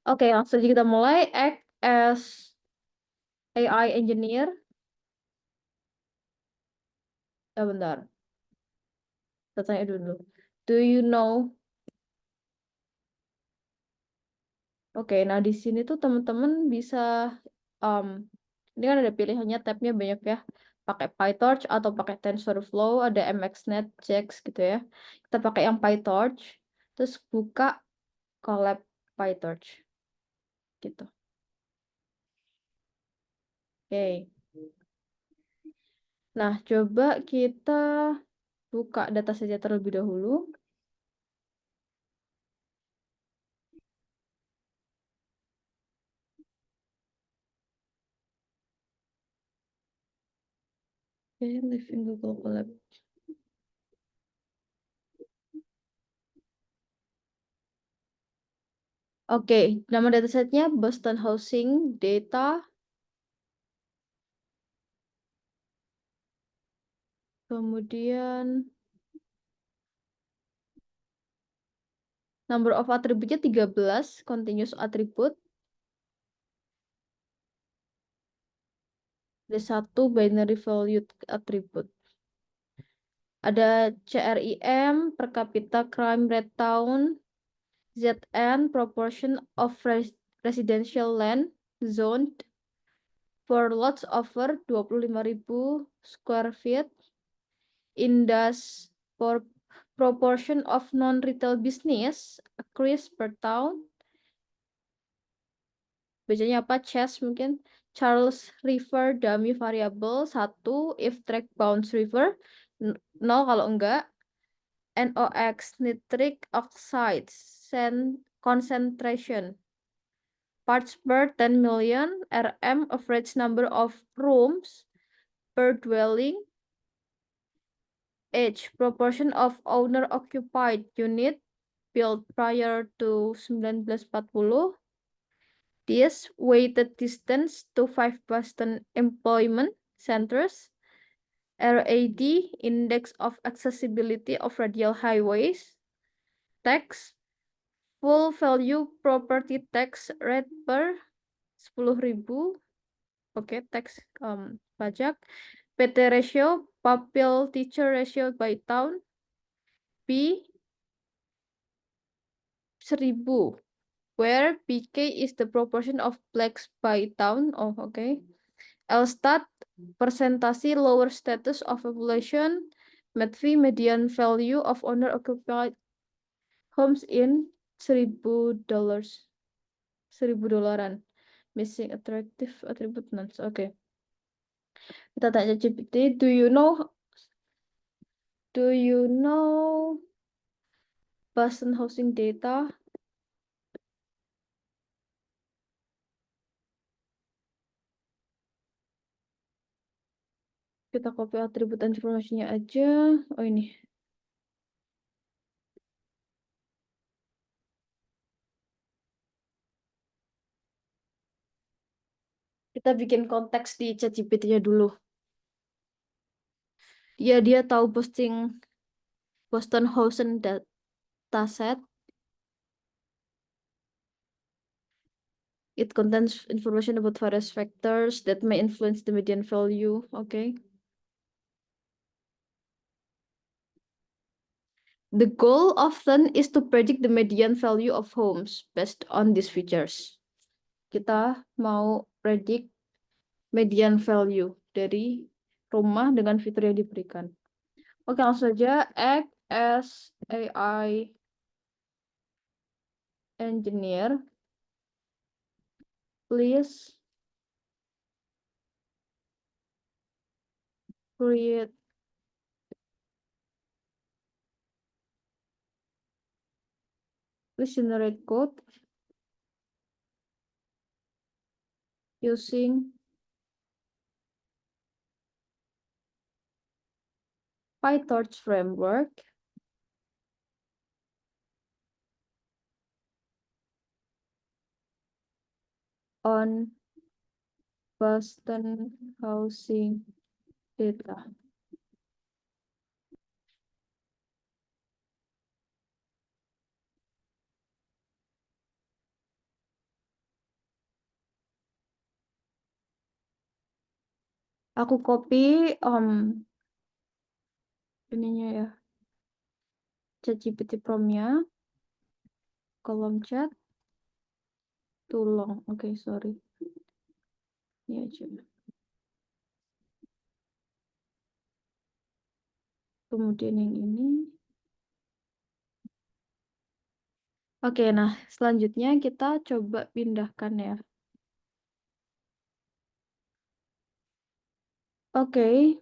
Oke, langsung saja kita mulai. Act as AI engineer. Bentar. Kita tanya dulu. Do you know? Oke, nah di sini tuh teman-teman bisa ini kan ada pilihannya, tabnya banyak ya. Pakai PyTorch atau pakai TensorFlow, ada MXNet, JAX gitu ya. Kita pakai yang PyTorch, terus buka collab PyTorch gitu. Oke. Nah, coba kita buka data saja terlebih dahulu. Oke, live in Google Colab. Oke, nama datasetnya Boston Housing Data. Kemudian number of attribute-nya 13, continuous attribute. Ada satu binary valued attribute. Ada CRIM, per capita crime rate town, ZN, proportion of residential land zoned for lots over 25.000 square feet, Indus for proportion of non-retail business increase per town. Bacanya apa? Chess mungkin. Charles River dummy variable 1, if track bounds river 0 kalau enggak. NOx nitric oxide concentration parts per 10 million, RM average number of rooms per dwelling, age proportion of owner occupied unit built prior to 1940, this weighted distance to 5 Boston employment centers, RAD index of accessibility of radial highways, tax full value property tax rate per 10.000. Oke, tax pajak. PT ratio, pupil teacher ratio by town, P 1000, where PK is the proportion of blacks by town. Oh, okay. Elstat, persentase lower status of population, MEDV, median value of owner occupied homes in $1.000. $1.000. Missing attractive attribute none. Oke. Kita tanya GPT, do you know Boston housing data? Kita copy atribut informasinya aja. Oh ini. Kita bikin konteks di ChatGPT-nya dulu. Dia tahu posting Boston housing dataset. It contains information about various factors that may influence the median value. Okay. The goal often is to predict the median value of homes based on these features. Kita mau predict median value dari rumah dengan fitur yang diberikan. Oke, langsung saja. Act as AI engineer. Please create generate code using PyTorch framework on Boston housing data. Aku copy ininya ya. ChatGPT prompt-nya, kolom chat, too long. Oke, sorry. Ini aja. Kemudian yang ini. Oke, nah selanjutnya kita coba pindahkan ya. Oke.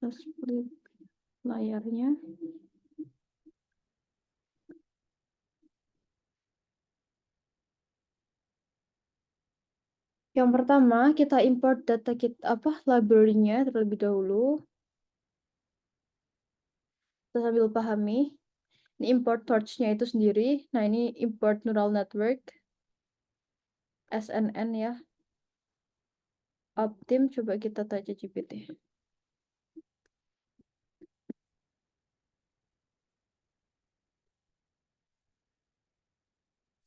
Kita split layarnya. Yang pertama, kita import data kita library-nya terlebih dahulu. Kita sambil pahami. Ini import torch-nya itu sendiri. Nah, ini import neural network. SNN ya. Optim, coba kita tanya GPT.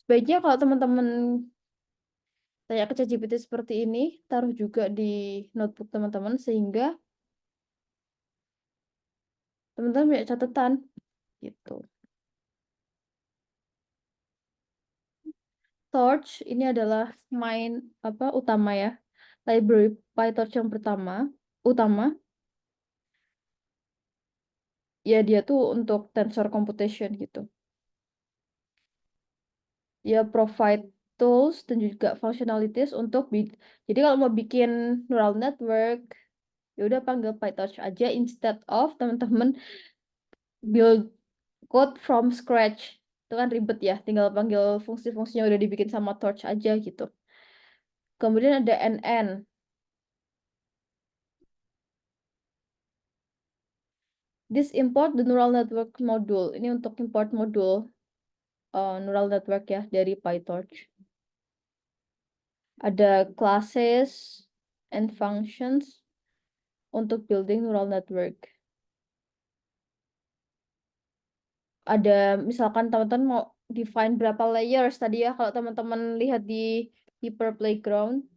Sebaiknya kalau teman-teman tanya ke ChatGPT seperti ini, taruh juga di notebook teman-teman sehingga teman-teman punya catatan gitu. Torch ini adalah main utama ya. Library PyTorch yang utama. Ya dia tuh untuk tensor computation gitu. Dia provide tools dan juga functionalities untuk jadi kalau mau bikin neural network ya udah panggil PyTorch aja instead of teman-teman build code from scratch. Itu kan ribet ya, tinggal panggil fungsi-fungsinya udah dibikin sama Torch aja gitu. Kemudian ada NN. This import the neural network module. Ini untuk import modul neural network ya dari PyTorch. Ada classes and functions untuk building neural network. Ada misalkan teman-teman mau define berapa layers tadi ya, kalau teman-teman lihat di Hyper Playground.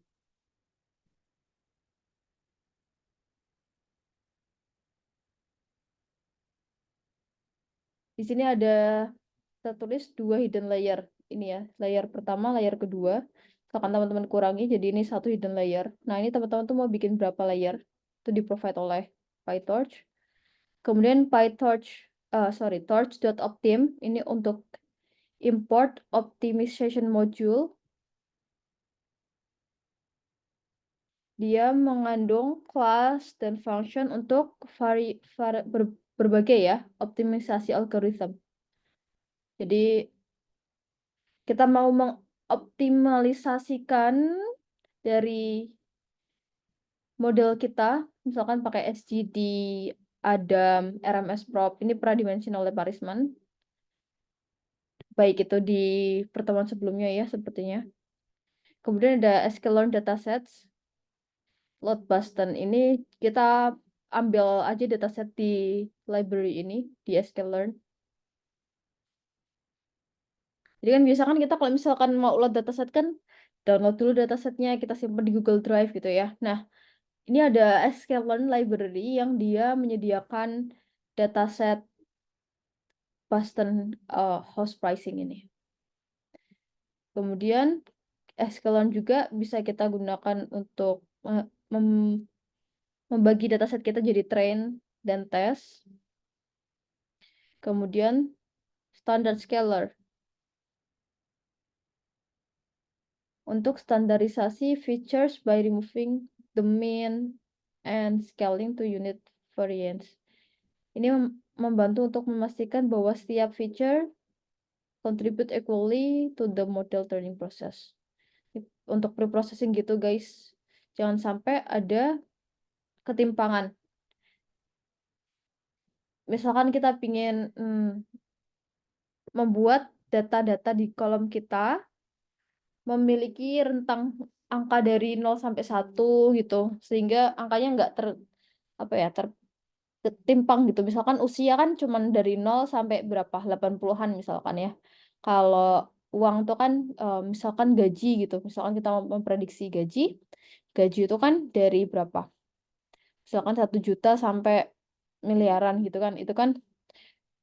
Di sini ada kita tulis 2 hidden layer. Ini ya, layer pertama, layer kedua. Misalkan teman-teman kurangi, jadi ini 1 hidden layer. Nah, ini teman-teman tuh mau bikin berapa layer. Itu di-provide oleh PyTorch. Kemudian torch.optim. Ini untuk import optimization module. Dia mengandung class dan function untuk berbagai ya, optimisasi algoritma. Jadi kita mau mengoptimalisasikan dari model kita, misalkan pakai SGD, Adam, RMS Prop, ini pernah dimention oleh Parisman. Baik itu di pertemuan sebelumnya ya, sepertinya. Kemudian ada sklearn datasets, load Boston. Ini kita ambil aja dataset di library ini, di sklearn. Jadi kan biasa kan kita kalau misalkan mau load dataset kan, download dulu datasetnya, kita simpan di Google Drive gitu ya. Nah, ini ada sklearn library yang dia menyediakan dataset Boston host pricing ini. Kemudian sklearn juga bisa kita gunakan untuk membagi dataset kita jadi train dan test. Kemudian standard scaler untuk standarisasi features by removing the mean and scaling to unit variance. Ini membantu untuk memastikan bahwa setiap feature contribute equally to the model training process. Untuk pre-processing gitu guys, jangan sampai ada ketimpangan. Misalkan kita ingin membuat data-data di kolom kita memiliki rentang angka dari 0 sampai 1 gitu, sehingga angkanya nggak tertimpang gitu. Misalkan usia kan cuma dari 0 sampai berapa, 80-an misalkan ya. Kalau uang itu kan misalkan gaji gitu, misalkan kita mau memprediksi gaji itu kan dari berapa? Misalkan 1 juta sampai miliaran gitu kan. Itu kan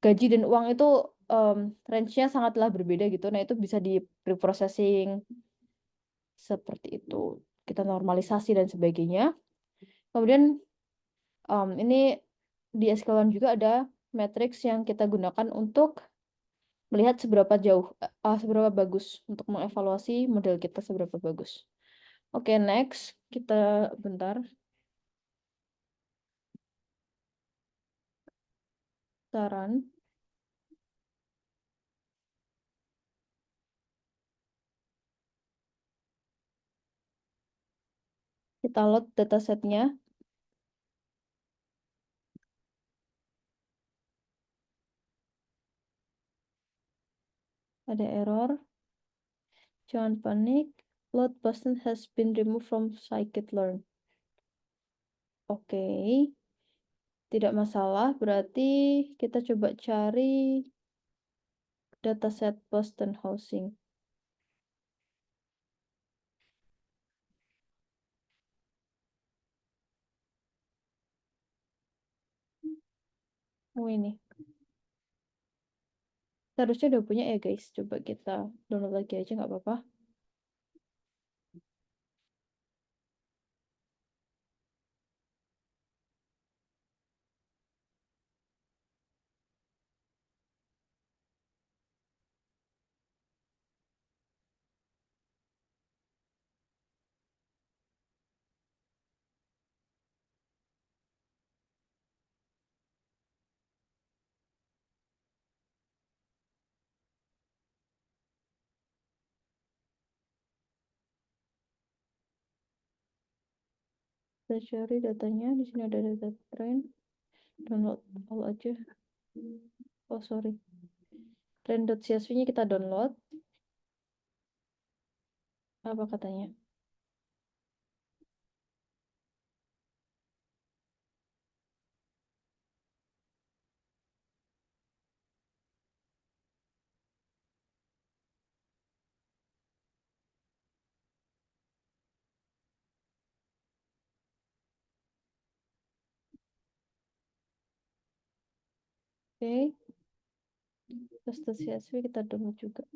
gaji dan uang itu range-nya sangatlah berbeda gitu. Nah, itu bisa di pre-processing seperti itu. Kita normalisasi dan sebagainya. Kemudian ini di Escalon juga ada matriks yang kita gunakan untuk melihat seberapa jauh, seberapa bagus untuk mengevaluasi model kita seberapa bagus. Oke, next kita bentar. Saran. Kita load datasetnya. Ada error. Jangan panik. Load person has been removed from scikit-learn. Oke. Tidak masalah. Berarti kita coba cari dataset Boston Housing. Oh, ini. Seharusnya udah punya ya guys. Coba kita download lagi aja nggak apa-apa. Kita cari datanya. Di sini ada data trend. Download all aja. Oh, sorry. Trend.csv-nya kita download. Apa katanya? Oke. Trend.csv kita download juga.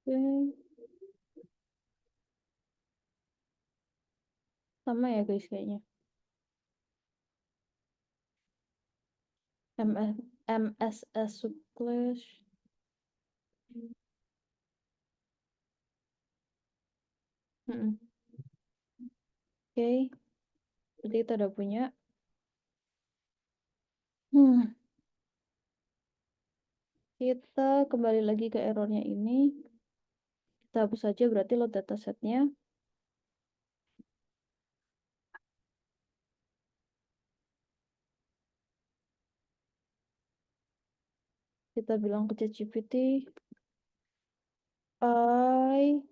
Oke. Sama ya guys kayaknya. MSS Subclass. Oke. Jadi kita udah punya. Kita kembali lagi ke errornya ini. Kita hapus saja berarti load datasetnya. Kita bilang ke ChatGPT, I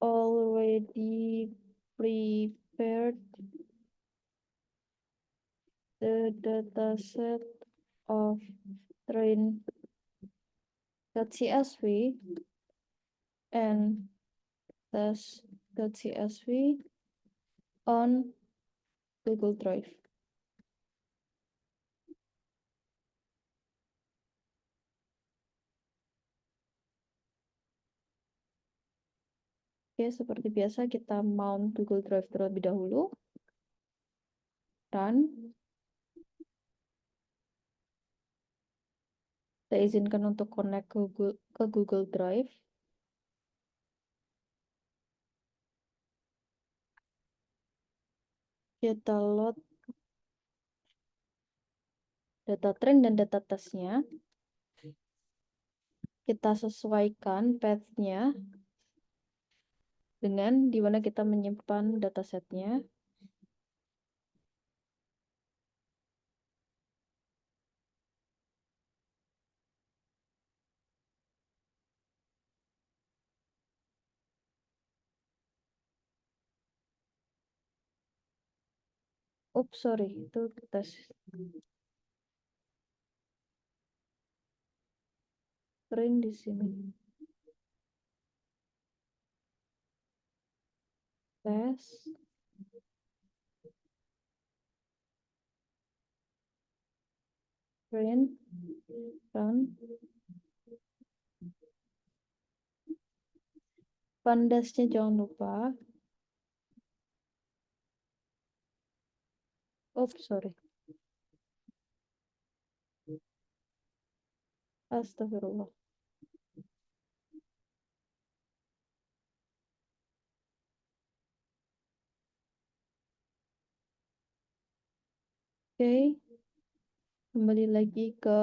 already prepared the dataset of train.csv and test.csv on Google Drive. Oke, seperti biasa kita mount Google Drive terlebih dahulu. Run. Kita izinkan untuk connect ke Google Drive. Kita load data train dan data testnya. Kita sesuaikan path-nya dengan di mana kita menyimpan datasetnya. Oops, sorry, itu tes. Print di sini. Tes. Print. Run. Pandasnya jangan lupa. Oops, sorry. Astagfirullah. Oke. Kembali lagi ke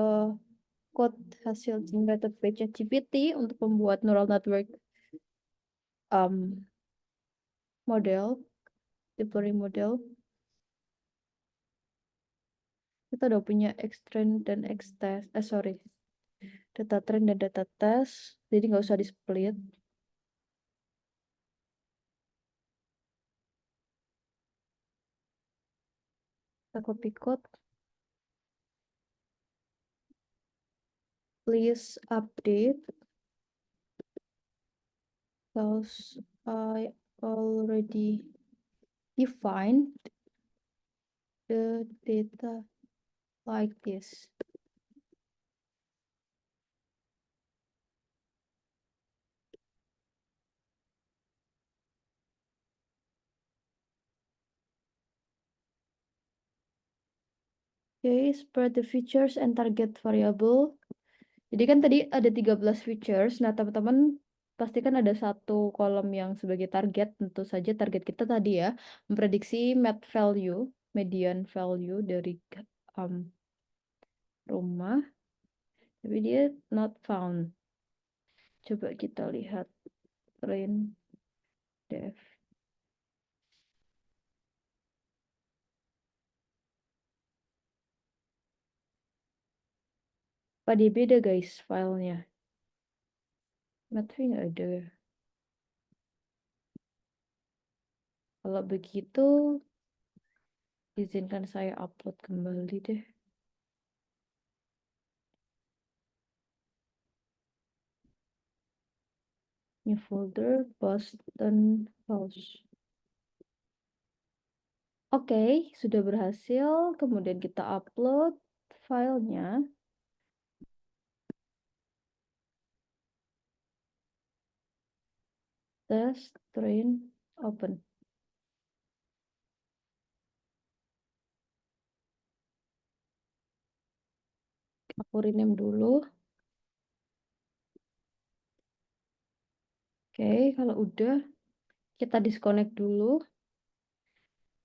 code hasil generated by ChatGPT untuk membuat neural network model, deep learning model. Kita udah punya X-train dan X-test. Sorry. Data train dan data test. Jadi nggak usah di-split. Kita copy code. Please update. Because I already defined the data like this. Okay, spread the features and target variable. Jadi kan tadi ada 13 features. Nah, teman-teman pastikan ada satu kolom yang sebagai target. Tentu saja target kita tadi ya, memprediksi median value dari rumah. Tapi dia not found. Coba kita lihat train dev. Pada beda guys filenya. Matvin nggak ada. Kalau begitu, izinkan saya upload kembali deh. New folder, Boston House. Oke, sudah berhasil. Kemudian kita upload filenya. Test, train, open. Aku rename dulu. Oke, kalau udah, kita disconnect dulu.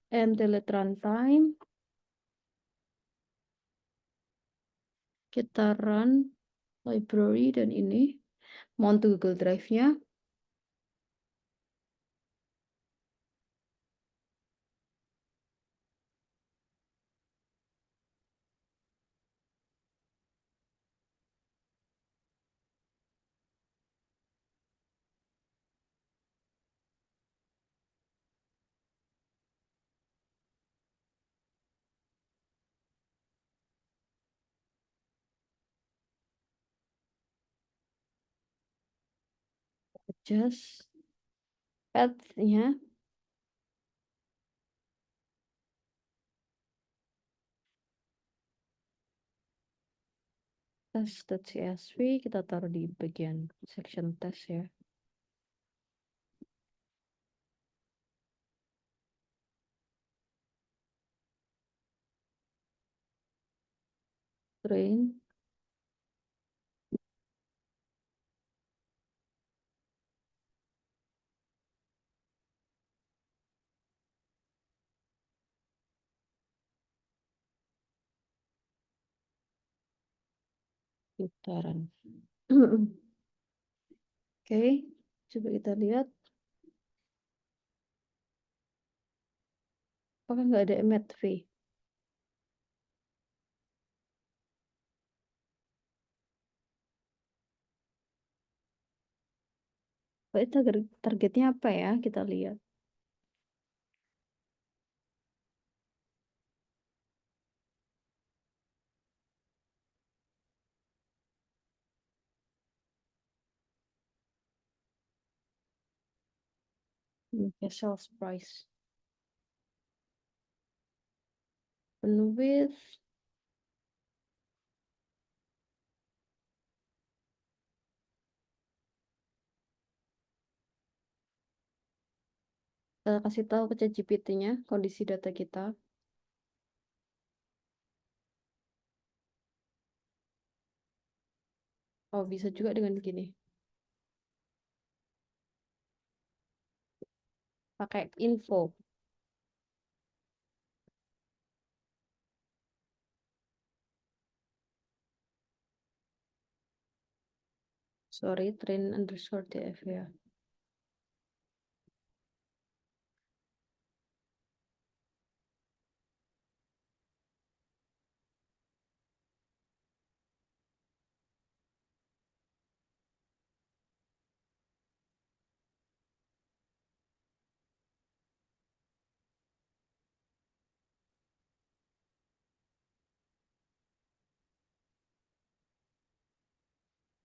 And delete runtime. Kita run library dan ini. Mount to Google Drive-nya. Adjust path-nya. Test.csv kita taruh di bagian section test ya. Train. Putaran. Oke, coba kita lihat. Apakah nggak ada MATV? Oh, itu targetnya apa ya? Kita lihat. Okay, sales price. Open with kita kasih tahu ke ChatGPT-nya kondisi data kita. Oh, bisa juga dengan gini. Pakai info. Sorry, train_df ya.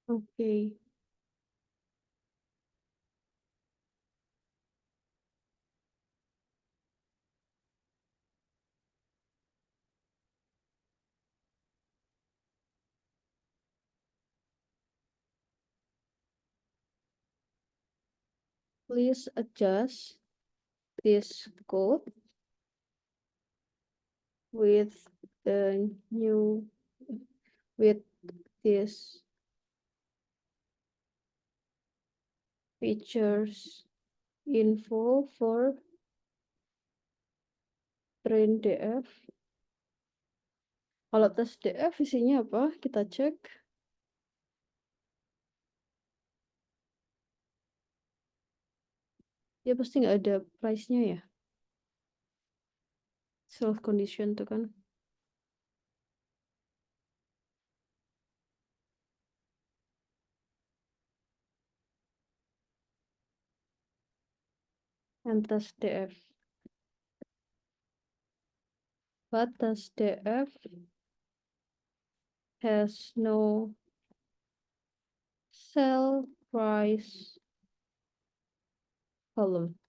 Oke. Please adjust this code with the new with this features info for train DF. Kalau tes DF isinya apa? Kita cek. Ya pasti nggak ada price-nya ya. Self condition tuh kan. And tes DF. But tes DF has no sell price column.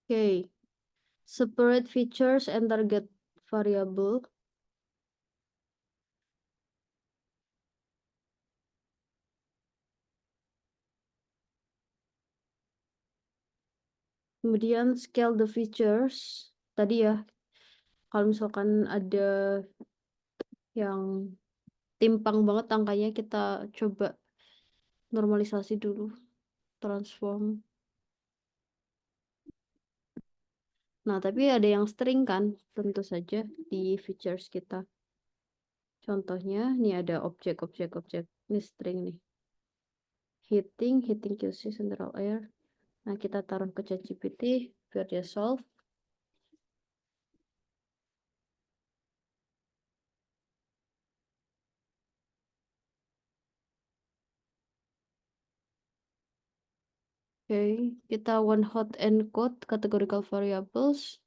Okay. Separate features and target variable. Kemudian scale the features. Tadi ya, kalau misalkan ada yang timpang banget angkanya, kita coba normalisasi dulu. Transform. Nah, tapi ada yang string kan, tentu saja di features kita. Contohnya, ini ada objek. Ini string nih. Heating QC central air. Nah, kita taruh ke ChatGPT biar dia solve. Oke, kita one hot encode categorical variables.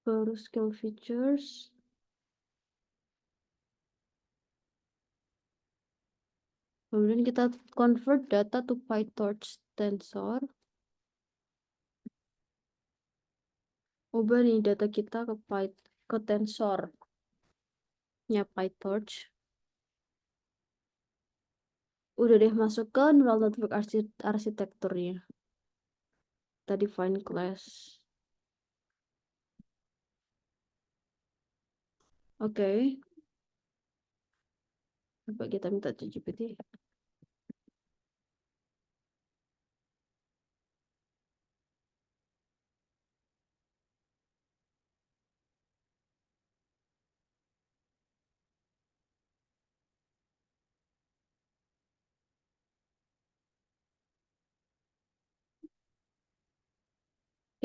Baru scale features. Kemudian kita convert data to PyTorch tensor. Ubah nih data kita ke tensornya PyTorch. Udah deh, masuk ke neural network arsitekturnya. Kita define class. Oke. Coba kita minta ChatGPT.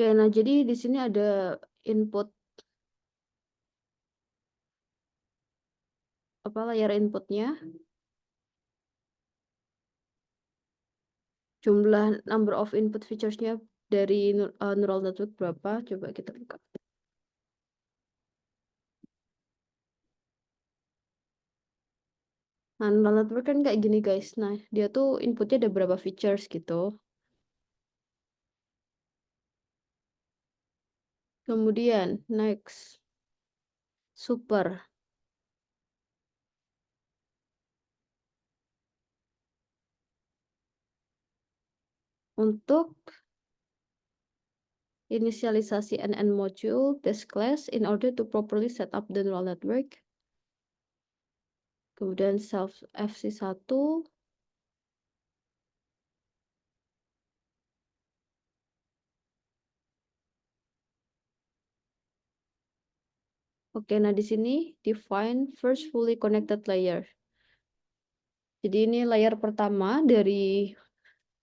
Oke, nah jadi di sini ada input layar inputnya, jumlah number of input features-nya dari neural network berapa, coba kita buka. Nah, neural network kan kayak gini guys. Nah, dia tuh inputnya ada berapa features gitu. Kemudian next, super. Untuk inisialisasi NN module base class in order to properly set up the neural network. Kemudian self FC1. Oke, nah di sini define first fully connected layer. Jadi ini layer pertama dari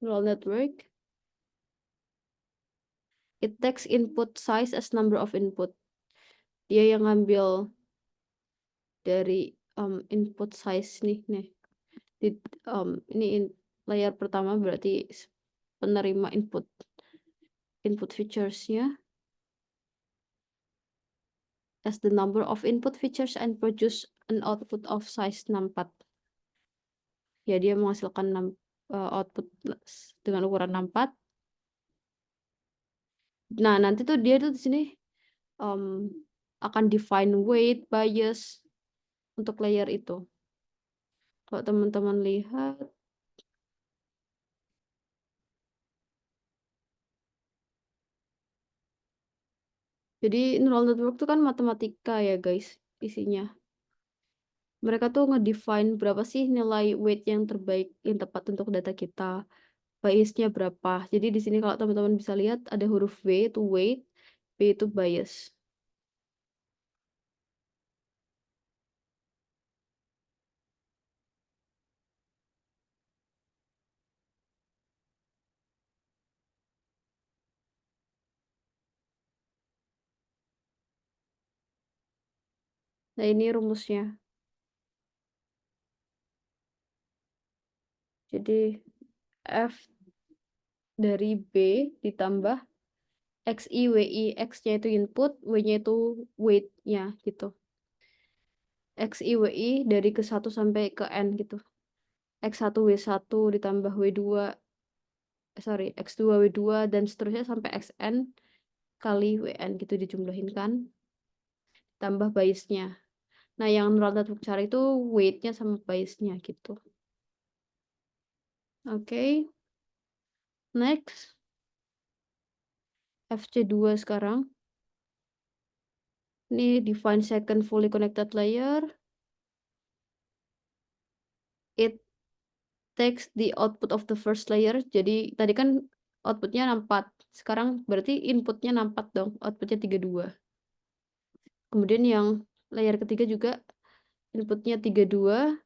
neural network. It takes input size as number of input. Dia yang ngambil dari input size nih. Ini layer pertama berarti penerima input features-nya as the number of input features and produce an output of size 64. Ya, dia menghasilkan output dengan ukuran 64. Nah, nanti tuh dia tuh di sini akan define weight, bias untuk layer itu. Kalau teman-teman lihat, jadi neural network itu kan matematika ya guys, isinya. Mereka tuh ngedefine berapa sih nilai weight yang terbaik, yang tepat untuk data kita. Biasnya berapa. Jadi di sini kalau teman-teman bisa lihat ada huruf W itu weight, B itu bias. Nah, ini rumusnya. Jadi F dari B ditambah XI, WI, X-nya itu input, W-nya itu weight-nya gitu. XI, WI dari ke 1 sampai ke N gitu. X1, W1 ditambah W2, X2, W2, dan seterusnya sampai XN kali WN gitu dijumlahin kan. Tambah biasnya. Nah, yang neural network cari itu weight-nya sama biasnya gitu. Oke. Next. FC2 sekarang. Ini define second fully connected layer. It takes the output of the first layer. Jadi tadi kan outputnya 64. Sekarang berarti inputnya 64 dong. Outputnya 32. Kemudian yang layer ketiga juga inputnya 32.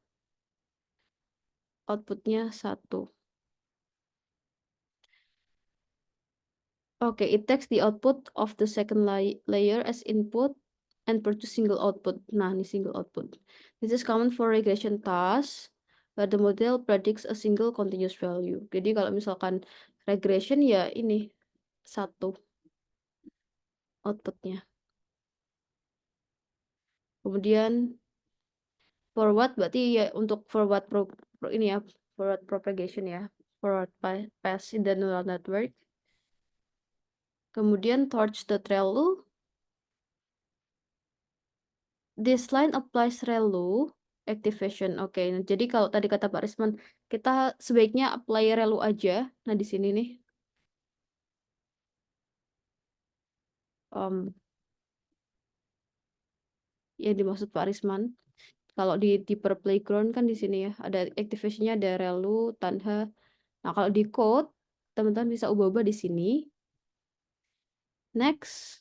Outputnya 1. Oke, it takes the output of the second layer as input and produce single output. Nah, ini single output. This is common for regression tasks where the model predicts a single continuous value. Jadi kalau misalkan regression ya ini 1 outputnya. Kemudian forward berarti ya untuk forward ini ya, forward propagation ya, forward pass in the neural network. Kemudian torch the ReLU. This line applies ReLU activation. Oke, jadi kalau tadi kata Pak Risman, kita sebaiknya apply ReLU aja. Nah, di sini nih. Yang dimaksud Pak Risman. Kalau di per playground kan di sini ya, ada activation-nya, ada ReLU, Tanha. Nah, kalau di code, teman-teman bisa ubah-ubah di sini. Next.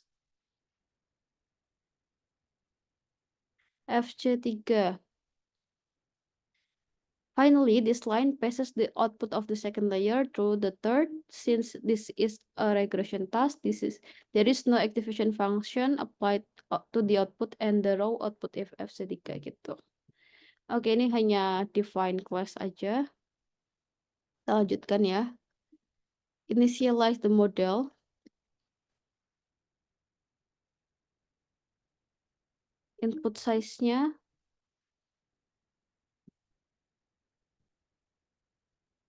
FC3. Finally, this line passes the output of the second layer through the third. Since this is a regression task, there is no activation function applied to the output and the raw output if FC3 gitu. Oke, ini hanya define class aja. Kita lanjutkan ya. Initialize the model. Input size-nya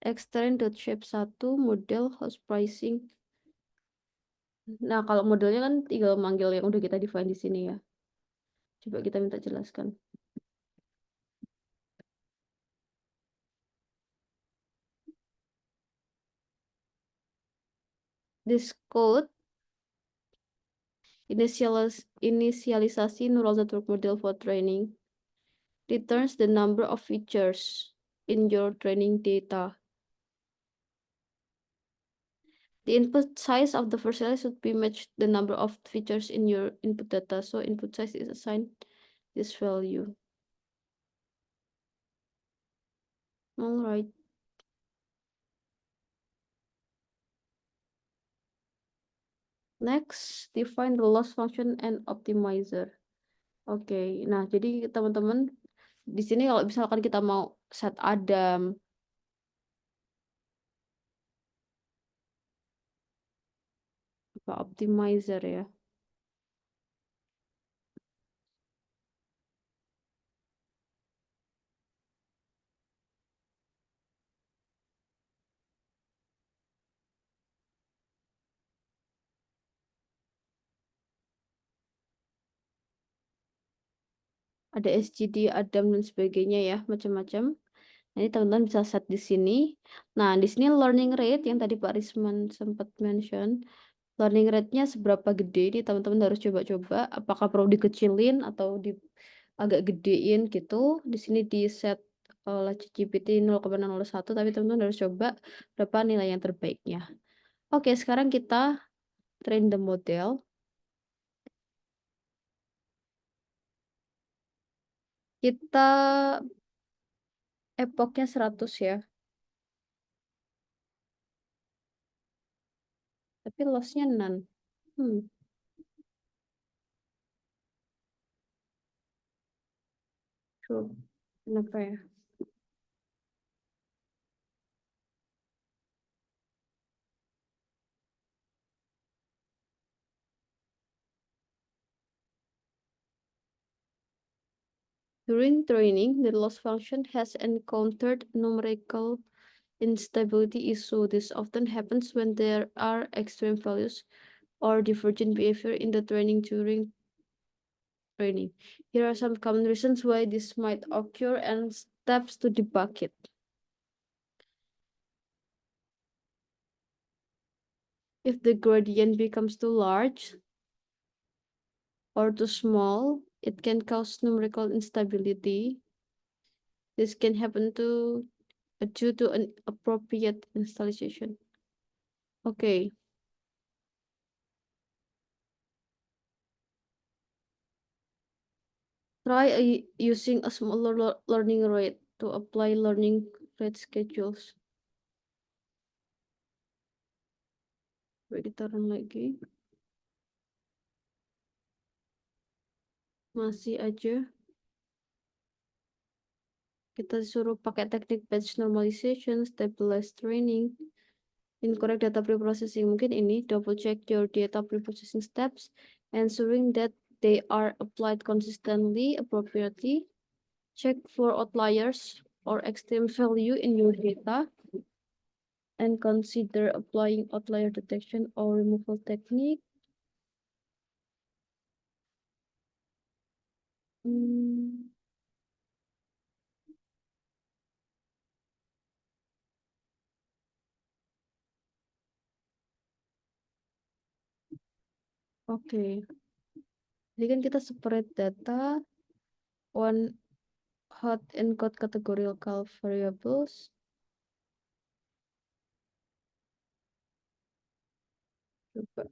extend.shape1 model host pricing. Nah, kalau modelnya kan tinggal manggil yang udah kita define di sini ya. Coba kita minta jelaskan. This code inisialisasi neural network model for training returns the number of features in your training data. The input size of the first layer should be matched the number of features in your input data. So input size is assigned this value. All right. Next, define the loss function and optimizer. Oke, nah jadi teman-teman di sini kalau misalkan kita mau set Adam, apa optimizer ya. Ada SGD, Adam dan sebagainya ya, macam-macam. Nah, ini teman-teman bisa set di sini. Nah, di sini learning rate yang tadi Pak Risman sempat mention. Learning rate-nya seberapa gede ini teman-teman harus coba-coba. Apakah perlu dikecilin atau agak gedein gitu. Di sini di set oleh ChatGPT 0,01, tapi teman-teman harus coba berapa nilai yang terbaiknya. Oke, sekarang kita train the model. Kita epochnya 100 ya. Tapi loss-nya none. True. Kenapa ya? During training, the loss function has encountered numerical instability issue. This often happens when there are extreme values or divergent behavior in the training during training. Here are some common reasons why this might occur and steps to debug it. If the gradient becomes too large or too small, it can cause numerical instability. This can happen due to an appropriate installation. Okay. Try using a smaller learning rate to apply learning rate schedules. Coba kita run lagi. Masih aja. Kita disuruh pakai teknik batch normalization, stabilized training, incorrect data preprocessing. Mungkin ini double check your data preprocessing steps, ensuring that they are applied consistently, appropriately. Check for outliers or extreme value in your data, and consider applying outlier detection or removal technique. Oke. Jadi kan kita separate data, one hot and cold categorical variables. Coba.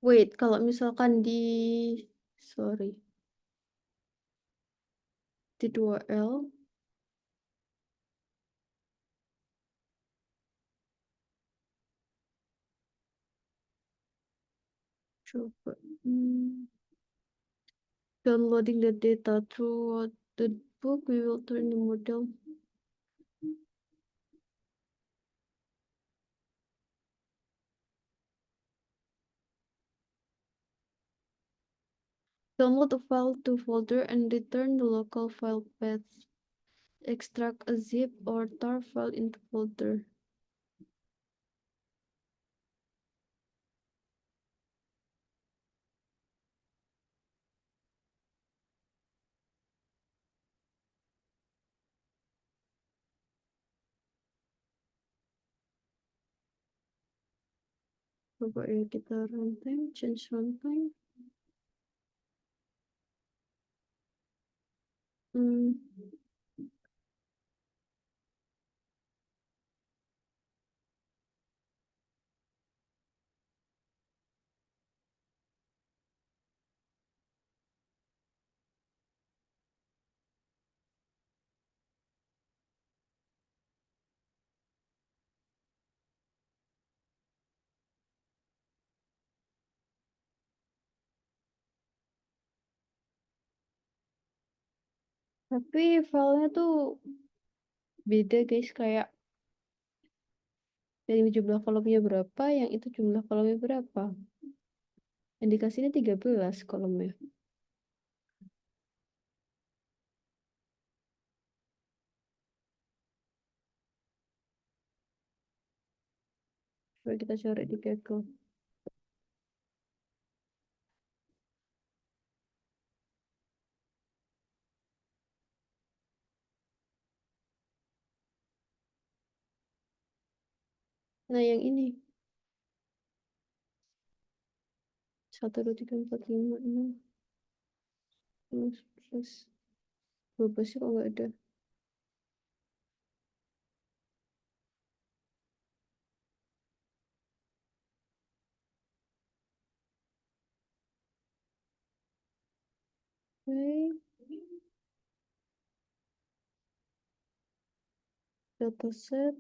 Wait, kalau misalkan sorry, di 2L, coba. Downloading the data through the book, we will turn the model. Download a file to folder and return the local file path. Extract a zip or tar file into folder. Coba ya kita runtime, change runtime. Tapi filenya tuh beda guys, kayak yang jumlah kolomnya berapa, yang itu jumlah kolomnya berapa. Yang dikasihnya 13 kolomnya. Coba kita cari di Google. Nah yang ini 1, 2, 3, 4, 5, 6, 11, 12 sih kok nggak ada. Oke. Dataset.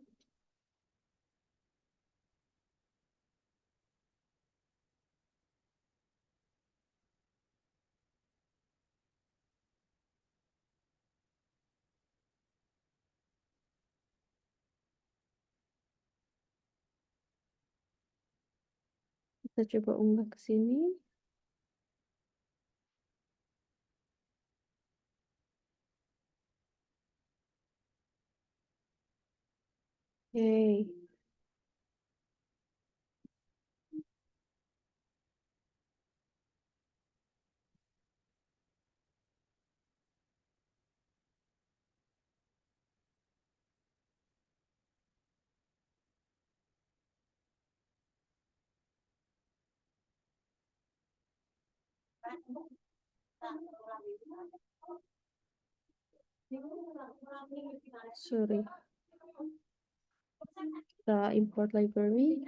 Kita coba unggah ke sini. Yay. Sorry. Kita import library.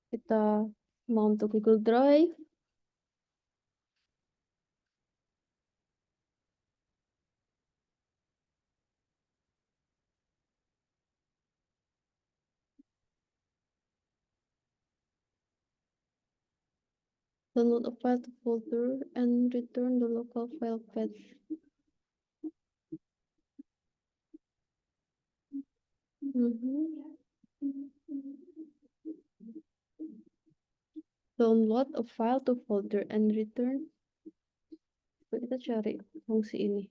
Kita mount ke Google Drive. Download a file to folder and return the local file path. Download a file to folder and return. Coba kita cari fungsi ini.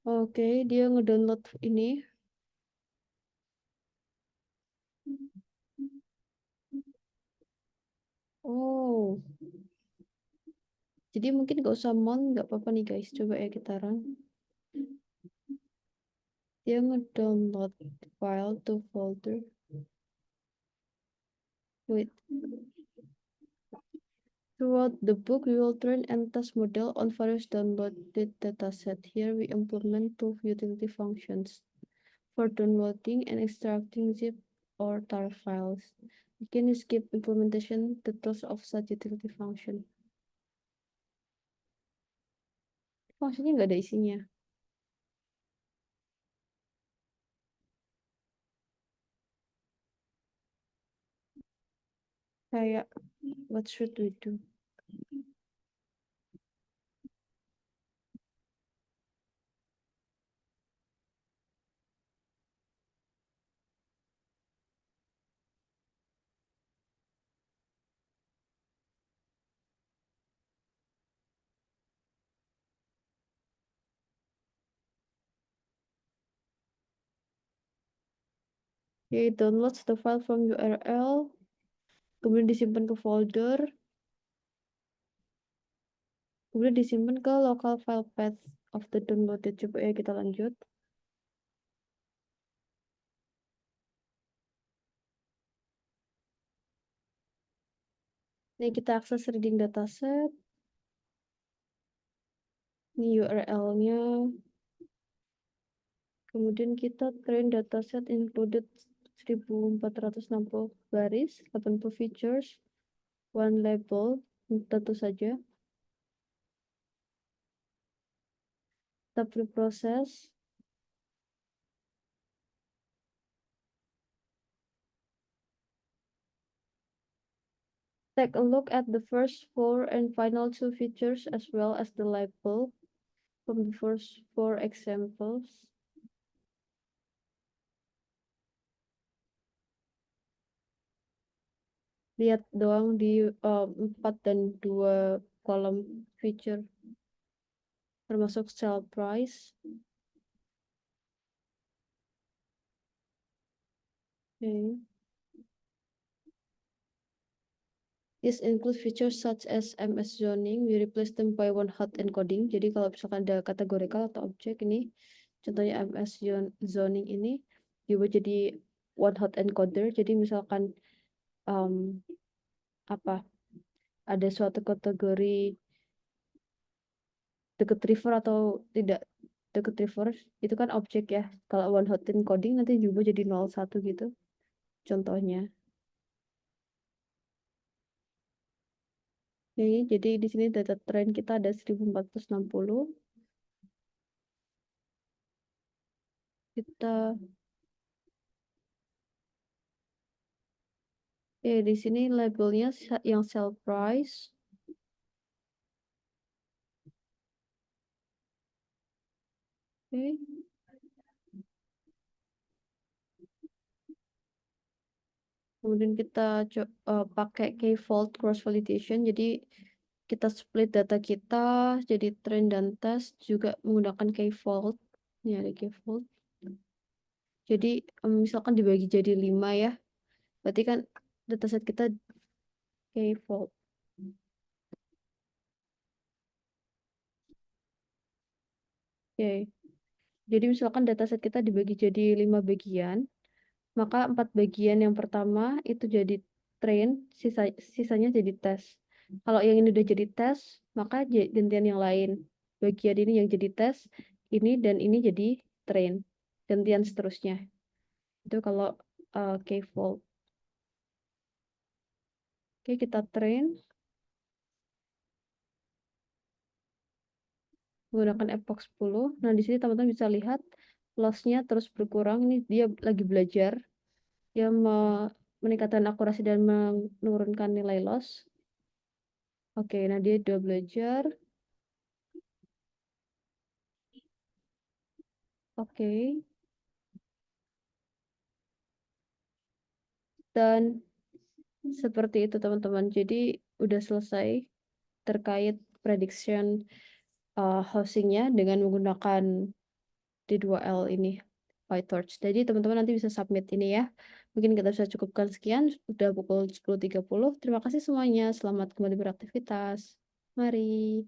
Oke, dia ngedownload ini. Oh. Jadi mungkin gak usah mount, nggak apa-apa nih guys. Coba ya kita run. Dia ngedownload file to folder. Wait. Throughout the book, we will train and test model on various downloaded dataset. Here we implement two utility functions for downloading and extracting zip or tar files. Can you skip implementation details of such utility function? Fungsinya nggak ada isinya. Kayak, what should we do? Okay, downloads the file from URL, kemudian disimpan ke folder, kemudian disimpan ke local file path of the downloaded. Coba ya kita lanjut. Ini kita akses reading dataset. Ini URL-nya. Kemudian kita train dataset included 1460 baris, 80 features, one label, tentu saja. Kita preproses. Take a look at the first 4 and final 2 features as well as the label from the first 4 examples. Lihat doang di 4 dan 2 kolom feature, termasuk sell price. Okay. This includes features such as MS zoning. We replace them by one hot encoding. Jadi kalau misalkan ada kategorikal atau objek ini, contohnya MS zoning ini diubah jadi one hot encoder. Jadi misalkan ada suatu kategori deket river atau tidak deket river, itu kan objek ya. Kalau one hot encoding nanti diubah jadi 01 gitu. Contohnya. Oke, jadi di sini data train kita ada 1460. Di sini labelnya yang sell price. Oke. Kemudian kita pakai k-fold cross validation. Jadi kita split data kita jadi train dan test juga menggunakan k-fold. Ini ada k-fold. Jadi misalkan dibagi jadi 5 ya. Berarti kan dataset kita k-fold. Oke. Jadi misalkan dataset kita dibagi jadi 5 bagian, maka 4 bagian yang pertama itu jadi train, sisanya jadi tes. Kalau yang ini udah jadi tes, maka gantian yang lain. Bagian ini yang jadi tes, ini dan ini jadi train. Gantian seterusnya. Itu kalau k-fold. Oke, kita train. Menggunakan epoch 10. Nah, di sini teman-teman bisa lihat loss-nya terus berkurang. Ini dia lagi belajar. Dia meningkatkan akurasi dan menurunkan nilai loss. Oke, nah dia udah belajar. Oke. Dan seperti itu teman-teman. Jadi udah selesai terkait prediction housingnya dengan menggunakan D2L ini, PyTorch. Jadi teman-teman nanti bisa submit ini ya. Mungkin kita bisa cukupkan sekian. Udah pukul 10.30. Terima kasih semuanya. Selamat kembali beraktivitas. Mari.